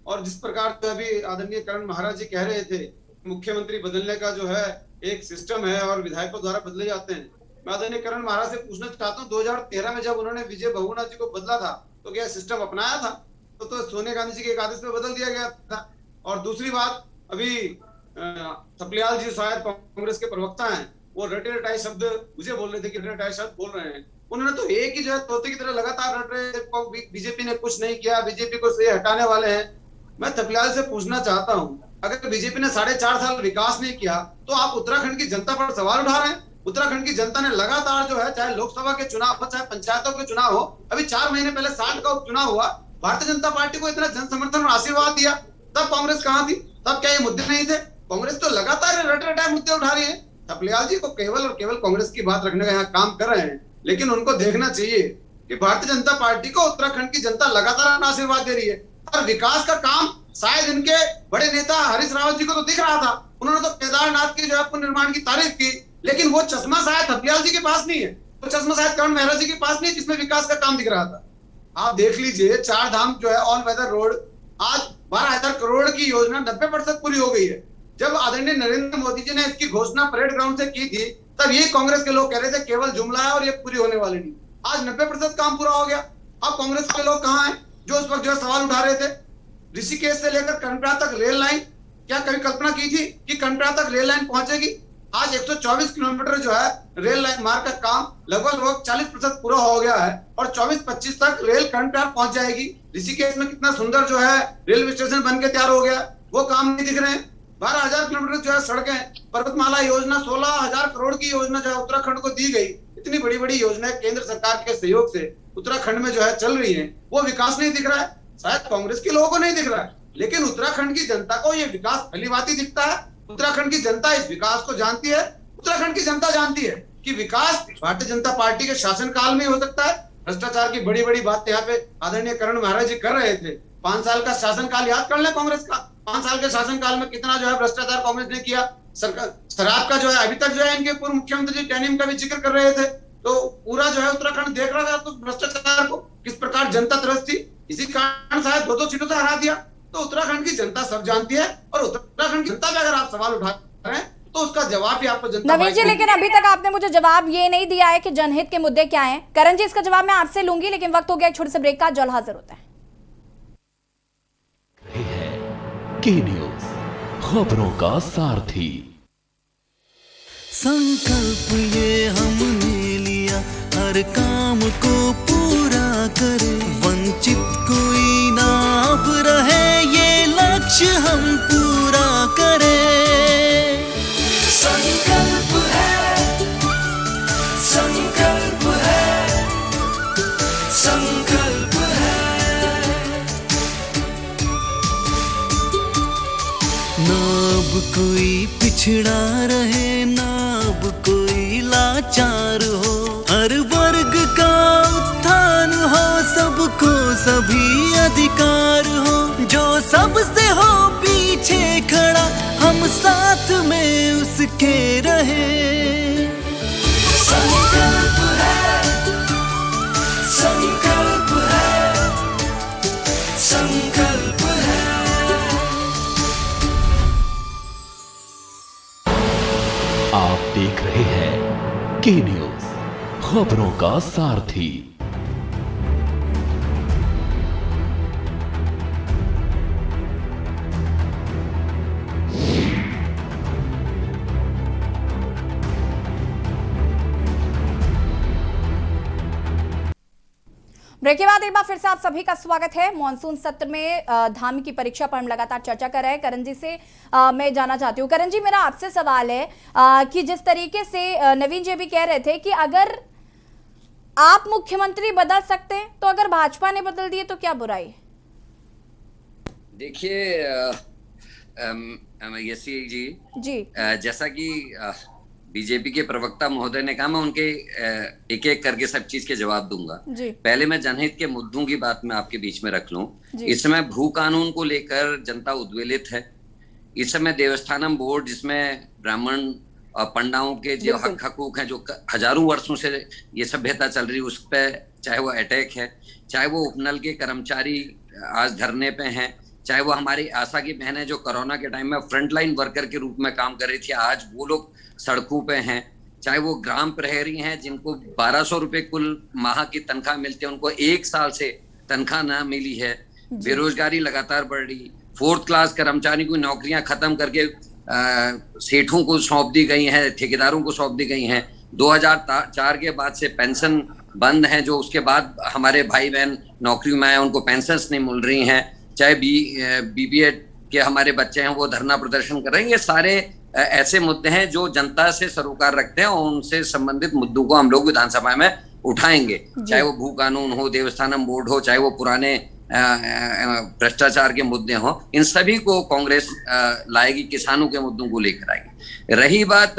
और जिस प्रकार से अभी आदरणीय करण महाराज जी कह रहे थे, मुख्यमंत्री बदलने का जो है एक सिस्टम है और विधायकों द्वारा बदले जाते हैं। मैं आदरणीय करण महाराज से पूछना चाहता हूँ, 2013 में जब उन्होंने विजय बहुगुणा जी को बदला था तो क्या सिस्टम अपनाया था? तो सोनिया गांधी जी के एक आदेश में बदल दिया गया था। और दूसरी बात, अभी थपलियाल जी शायद कांग्रेस के प्रवक्ता हैं, वो रटे रटाई शब्द मुझे बोल रहे थे कि रटे रटाई शब्द बोल रहे हैं। उन्होंने तो एक ही जो है तोते की तरह लगातार रट रहे, बीजेपी ने कुछ नहीं किया, बीजेपी को से हटाने वाले हैं। मैं थपलियाल से पूछना चाहता हूँ, अगर बीजेपी ने 4.5 साल विकास नहीं किया तो आप उत्तराखंड की जनता पर सवाल उठा रहे हैं। उत्तराखंड की जनता ने लगातार जो है, चाहे लोकसभा के चुनाव हो चाहे पंचायतों के चुनाव हो, अभी 4 महीने पहले 60 का उपचुनाव हुआ, भारतीय जनता पार्टी को इतना जन समर्थन और आशीर्वाद दिया, तब कांग्रेस कहां थी? तब क्या ये मुद्दे नहीं थे? कांग्रेस तो लगातार रटे रटाए मुद्दे उठा रही है। थपलियाल जी को केवल और केवल कांग्रेस की बात रखने का यहाँ काम कर रहे हैं, लेकिन उनको देखना चाहिए कि भारतीय जनता पार्टी को उत्तराखंड की जनता लगातार आशीर्वाद दे रही है और विकास का काम शायद इनके बड़े नेता हरीश रावत जी को तो दिख रहा था, उन्होंने तो केदारनाथ के जो है पुनर्निर्माण की तारीफ की, लेकिन वो चश्मा शायद थपलियाल जी के पास नहीं है, वो चश्मा शायद करण मेहरा जी के पास नहीं है जिसमें विकास का काम दिख रहा था। आप देख लीजिए, 4 धाम जो है ऑल वेदर रोड आज 12,000 करोड़ की योजना 90% पूरी हो गई है। जब आदरणीय नरेंद्र मोदी जी ने इसकी घोषणा परेड ग्राउंड से की थी, तब ये कांग्रेस के लोग कह रहे थे केवल जुमला है और ये पूरी होने वाली नहीं। आज 90% काम पूरा हो गया। अब कांग्रेस के लोग कहाँ हैं जो उस वक्त जो है सवाल उठा रहे थे? ऋषिकेश से लेकर कर्णप्रयाग तक रेल लाइन, क्या कभी कल्पना की थी कि कर्णप्रयाग तक रेल लाइन पहुंचेगी? आज 124 किलोमीटर जो है रेल लाइन मार्ग का काम लगभग 40% पूरा हो गया है और 24-25 तक रेल कर्णप्रयाग पहुंच जाएगी। ऋषिकेश में कितना सुंदर जो है रेलवे स्टेशन बन के तैयार हो गया, वो काम नहीं दिख रहे हैं। 12,000 किलोमीटर जो है सड़कें, पर्वतमाला योजना 16,000 करोड़ की योजना जो है उत्तराखंड को दी गई। इतनी बड़ी बड़ी योजनाएं केंद्र सरकार के सहयोग से उत्तराखंड में जो है चल रही है, वो विकास नहीं दिख रहा है। शायद कांग्रेस के लोगों को नहीं दिख रहा है, लेकिन उत्तराखंड की जनता को ये विकास भलीभांति दिखता है। उत्तराखंड की जनता इस विकास को जानती है। उत्तराखंड की जनता जानती है कि विकास भारतीय जनता पार्टी के शासनकाल में हो सकता है। भ्रष्टाचार की बड़ी बड़ी बातें यहाँ पे आदरणीय करण महाराज जी कर रहे थे। 5 साल का शासनकाल याद कर ले कांग्रेस का। 5 साल के शासनकाल में कितना जो है भ्रष्टाचार कांग्रेस ने किया। सरकार शराब का जो है अभी तक जो है इनके पूर्व मुख्यमंत्री जी टैनिम का भी जिक्र कर रहे थे। तो पूरा जो है उत्तराखंड देख रहा था तो भ्रष्टाचार को किस प्रकार जनता त्रस्त थी। इसी कारण शायद 2-2 सीटों से हरा दिया। तो उत्तराखंड की जनता सब जानती है और उत्तराखंड की जनता पे अगर आप सवाल उठा रहे हैं तो उसका जवाब भी आपको जनता। नवीन जी, लेकिन अभी तक आपने मुझे जवाब ये नहीं दिया है कि जनहित के मुद्दे क्या हैं। करण जी, इसका जवाब मैं आपसे लूंगी, लेकिन वक्त हो गया एक छोटे से ब्रेक का। जल्द हाजिर होता है। के न्यूज, खबरों का सारथी। संकल्प ये हमने लिया, हर काम को पूरा करे, वंचित कोई ना अब रहे, ये लक्ष्य कुछ हम पूरा करें। संकल्प है, संकल्प है, संकल्प है। ना अब कोई पिछड़ा रहे, ना अब कोई लाचार हो, हर वर्ग का उत्थान हो, सबको सभी अधिकार हो। जो सबसे हो पीछे खड़ा, हम साथ में उसके रहे। संकल्प है, संकल्प है, संकल्प है। आप देख रहे हैं के न्यूज, खबरों का सारथी। ब्रेक के बाद एक बार फिर से आप सभी का स्वागत है। मॉनसून सत्र में धामी की परीक्षा पर हम लगातार चर्चा कर रहे हैं। करण जी से मैं जानना चाहती हूँ, करण जी मेरा आपसे सवाल है कि जिस तरीके से नवीन जी भी कह रहे थे कि अगर आप मुख्यमंत्री बदल सकते हैं तो अगर भाजपा ने बदल दिए तो क्या बुराई? देखिए यसी जी जैसा कि बीजेपी के प्रवक्ता महोदय ने कहा, मैं उनके एक एक करके सब चीज के जवाब दूंगा। पहले मैं जनहित के मुद्दों की बात मैं आपके बीच में रख लूं। इस समय भू कानून को लेकर जनता उद्वेलित है। इस समय देवस्थानम बोर्ड, जिसमें ब्राह्मण और पंडाओं के जो हक हकूक हैं, जो हजारों वर्षों से ये सभ्यता चल रही है, उस पर चाहे वो अटैक है, चाहे वो उपनल के कर्मचारी आज धरने पे हैं, चाहे वो हमारी आशा की बहनें जो कोरोना के टाइम में फ्रंटलाइन वर्कर के रूप में काम कर रही थी, आज वो लोग सड़कों पे हैं, चाहे वो ग्राम प्रहरी हैं जिनको 1200 रुपए कुल माह की तनख्वाह मिलती है, उनको 1 साल से तनख्वाह ना मिली है। बेरोजगारी लगातार बढ़ रही, 4th क्लास कर्मचारी की नौकरियां खत्म करके सेठों को सौंप दी गई हैं, ठेकेदारों को सौंप दी गई हैं। 2004 के बाद से पेंशन बंद है, जो उसके बाद हमारे भाई बहन नौकरी में आए उनको पेंशन नहीं मिल रही हैं। चाहे बीबीएड के हमारे बच्चे हैं वो धरना प्रदर्शन कर रहे हैं। ये सारे ऐसे मुद्दे हैं जो जनता से सरोकार रखते हैं और उनसे संबंधित मुद्दों को हम लोग विधानसभा में उठाएंगे। चाहे वो भू कानून हो, देवस्थानम बोर्ड हो, चाहे वो पुराने भ्रष्टाचार के मुद्दे हों, इन सभी को कांग्रेस लाएगी, किसानों के मुद्दों को लेकर आएगी। रही बात,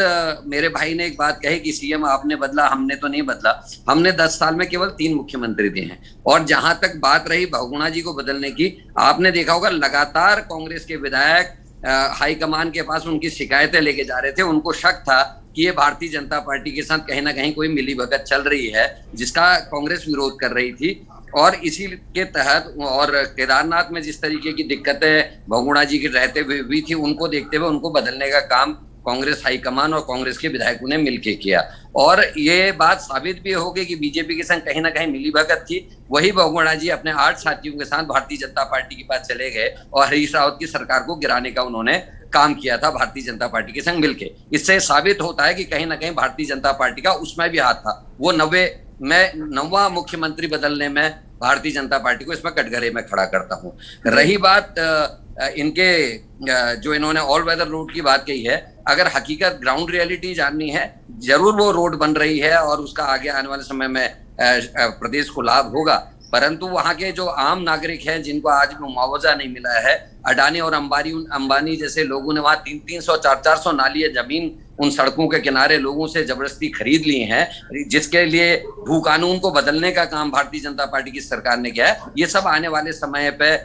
मेरे भाई ने एक बात कही कि सीएम आपने बदला, हमने तो नहीं बदला। हमने 10 साल में केवल 3 मुख्यमंत्री दिए हैं। और जहां तक बात रही बहुगुणा जी को बदलने की, आपने देखा होगा लगातार कांग्रेस के विधायक हाईकमान के पास उनकी शिकायतें लेके जा रहे थे। उनको शक था कि ये भारतीय जनता पार्टी के साथ कहीं ना कहीं कोई मिलीभगत चल रही है, जिसका कांग्रेस विरोध कर रही थी। और इसी के तहत, और केदारनाथ में जिस तरीके की दिक्कतें बहुगुणा जी के रहते हुए भी थी, उनको देखते हुए उनको बदलने का काम कांग्रेस हाईकमान और कांग्रेस के विधायकों ने मिलकर किया। और ये बात साबित भी हो गई कि बीजेपी के संग कहीं ना कहीं मिलीभगत थी। वही बहुगुणा जी अपने 8 साथियों के साथ भारतीय जनता पार्टी के पास चले गए और हरीश रावत की सरकार को गिराने का उन्होंने काम किया था भारतीय जनता पार्टी के संग मिलके। इससे साबित होता है कि कहीं ना कहीं भारतीय जनता पार्टी का उसमें भी हाथ था। वो 9वां मुख्यमंत्री बदलने में भारतीय जनता पार्टी को इसमें कटघरे में खड़ा करता हूँ। रही बात इनके जो इन्होंने ऑल वेदर रोड की बात कही है, अगर हकीकत ग्राउंड रियलिटी जाननी है, जरूर वो रोड बन रही है और उसका आगे आने वाले समय में प्रदेश को लाभ होगा। परंतु वहां के जो आम नागरिक हैं जिनको आज मुआवजा नहीं मिला है, अडानी और अंबानी जैसे लोगों ने वहां 300 400 नालियां जमीन उन सड़कों के किनारे लोगों से जबरदस्ती खरीद ली हैं, जिसके लिए भू कानून को बदलने का काम भारतीय जनता पार्टी की सरकार ने किया है। ये सब आने वाले समय पे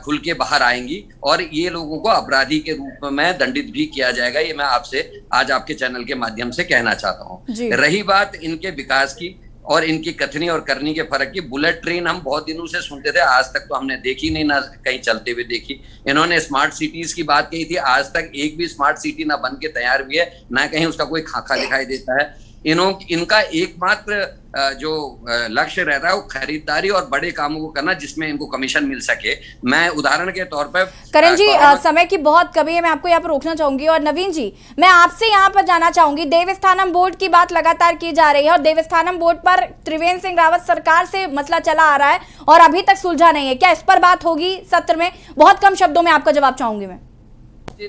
खुल के बाहर आएंगी और ये लोगों को अपराधी के रूप में दंडित भी किया जाएगा। ये मैं आपसे आज आपके चैनल के माध्यम से कहना चाहता हूँ। रही बात इनके विकास की और इनकी कथनी और करनी के फर्क की, बुलेट ट्रेन हम बहुत दिनों से सुनते थे, आज तक तो हमने देखी नहीं, ना कहीं चलते हुए देखी। इन्होंने स्मार्ट सिटीज की बात कही थी, आज तक एक भी स्मार्ट सिटी ना बन के तैयार हुई है, ना कहीं उसका कोई खाका दिखाई देता है। इनका एकमात्र जो लक्ष्य रहता है वो खरीदारी और बड़े कामों को करना जिसमें इनको कमीशन मिल सके। मैं उदाहरण के तौर पर करण जी समय की बहुत कमी है, मैं आपको यहाँ पर रोकना चाहूंगी। और नवीन जी, मैं आपसे यहाँ पर जानना चाहूंगी, देवस्थानम बोर्ड की बात लगातार की जा रही है और देवस्थानम बोर्ड पर त्रिवेंद्र सिंह रावत सरकार से मसला चला आ रहा है और अभी तक सुलझा नहीं है। क्या इस पर बात होगी सत्र में? बहुत कम शब्दों में आपका जवाब चाहूंगी मैं।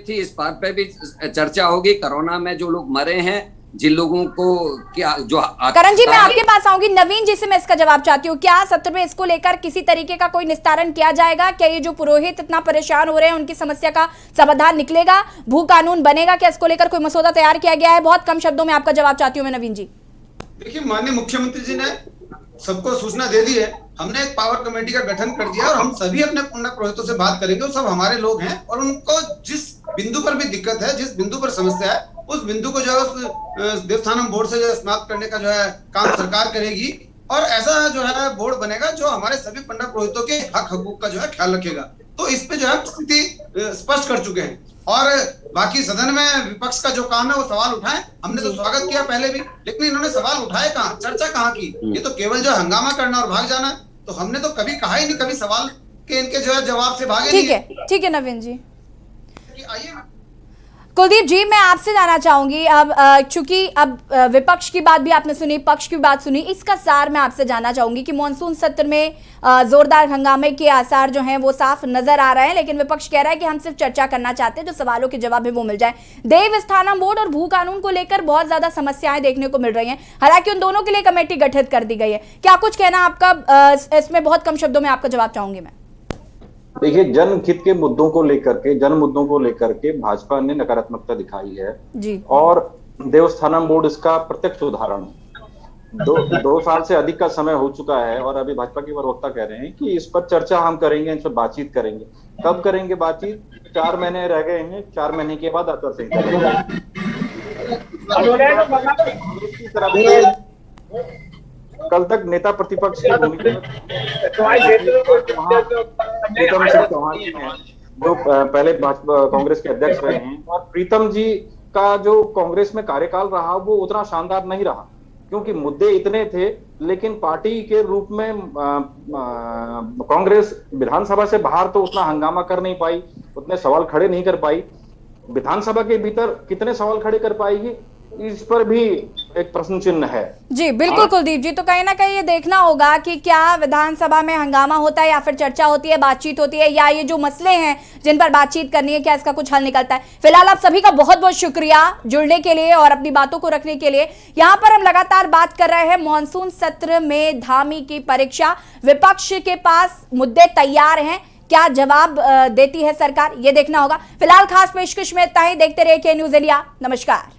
थी इस बात पे भी चर्चा होगी। कोरोना में जो लोग मरे हैं, जिन लोगों को क्या जो करण जी, मैं आपके पास आऊंगी। नवीन जी से मैं इसका जवाब चाहती हूँ, क्या सत्र में इसको लेकर किसी तरीके का कोई निस्तारण किया जाएगा? क्या ये जो पुरोहित इतना परेशान हो रहे हैं उनकी समस्या का समाधान निकलेगा? भू कानून बनेगा? क्या इसको लेकर कोई मसौदा तैयार किया गया है? बहुत कम शब्दों में आपका जवाब चाहती हूँ मैं नवीन जी। देखिए, माननीय मुख्यमंत्री जी ने सबको सूचना दे दी है। हमने एक पावर कमेटी का गठन कर दिया और हम सभी अपने पुण्य पुरोहितों से बात करेंगे। वो सब हमारे लोग हैं और उनको जिस बिंदु पर भी दिक्कत है, जिस बिंदु पर समस्या है, उस बिंदु को जो है देवस्थानम बोर्ड से जो समाप्त करने का जो है काम सरकार करेगी और ऐसा जो है बोर्ड बनेगा जो हमारे सभी पंडित पुरोहितों के हक हकूक का जो है ख्याल रखेगा। तो इस पे जो है स्थिति स्पष्ट कर चुके हैं और बाकी सदन में विपक्ष का जो काम है वो सवाल उठाए। हमने तो स्वागत किया पहले भी, लेकिन इन्होंने सवाल उठाए कहाँ, चर्चा कहाँ की? ये तो केवल जो हंगामा करना और भाग जाना है। तो हमने तो कभी कहा ही नहीं, कभी सवाल के इनके जो है जवाब से भागे नहीं। ठीक है नवीन जी। आइए कुलदीप जी, मैं आपसे जानना चाहूंगी, अब चूंकि अब विपक्ष की बात भी आपने सुनी, पक्ष की बात सुनी, इसका सार मैं आपसे जानना चाहूंगी कि मॉनसून सत्र में जोरदार हंगामे के आसार जो हैं वो साफ नजर आ रहे हैं, लेकिन विपक्ष कह रहा है कि हम सिर्फ चर्चा करना चाहते हैं, जो सवालों के जवाब है वो मिल जाए। देवस्थानम बोर्ड और भू कानून को लेकर बहुत ज्यादा समस्याएं देखने को मिल रही हैं, हालांकि उन दोनों के लिए कमेटी गठित कर दी गई है। क्या कुछ कहना आपका इसमें? बहुत कम शब्दों में आपका जवाब चाहूंगी मैं। देखिए, जनहित के मुद्दों को लेकर के, जन मुद्दों को लेकर के भाजपा ने नकारात्मकता दिखाई है जी। और देवस्थानम बोर्ड इसका प्रत्यक्ष उदाहरण है। 2 साल से अधिक का समय हो चुका है और अभी भाजपा के प्रवक्ता कह रहे हैं कि इस पर चर्चा हम करेंगे, इस पर बातचीत करेंगे। कब करेंगे बातचीत? 4 महीने रह गए हैं, 4 महीने के बाद आचार संहिता। कल तक नेता प्रतिपक्ष की भूमिका प्रीतम सिंह चौहान जी हैं, जो पहले भाजपा कांग्रेस के अध्यक्ष रहे हैं, और प्रीतम जी का जो कांग्रेस में कार्यकाल रहा वो उतना शानदार नहीं रहा, क्योंकि मुद्दे इतने थे, लेकिन पार्टी के रूप में कांग्रेस विधानसभा से बाहर तो उतना हंगामा कर नहीं पाई, उतने सवाल खड़े नहीं कर पाई। विधानसभा के भीतर कितने सवाल खड़े कर पाएगी, इस पर भी एक प्रश्न चिन्ह है। जी बिल्कुल कुलदीप जी, तो कहीं ना कहीं ये देखना होगा कि क्या विधानसभा में हंगामा होता है या फिर चर्चा होती है, बातचीत होती है, या ये जो मसले हैं जिन पर बातचीत करनी है, क्या इसका कुछ हल निकलता है। फिलहाल आप सभी का बहुत बहुत शुक्रिया जुड़ने के लिए और अपनी बातों को रखने के लिए। यहाँ पर हम लगातार बात कर रहे हैं मॉनसून सत्र में धामी की परीक्षा, विपक्ष के पास मुद्दे तैयार हैं, क्या जवाब देती है सरकार, ये देखना होगा। फिलहाल खास पेशकश में इतना ही, देखते रहिए के न्यूज़ इंडिया। नमस्कार।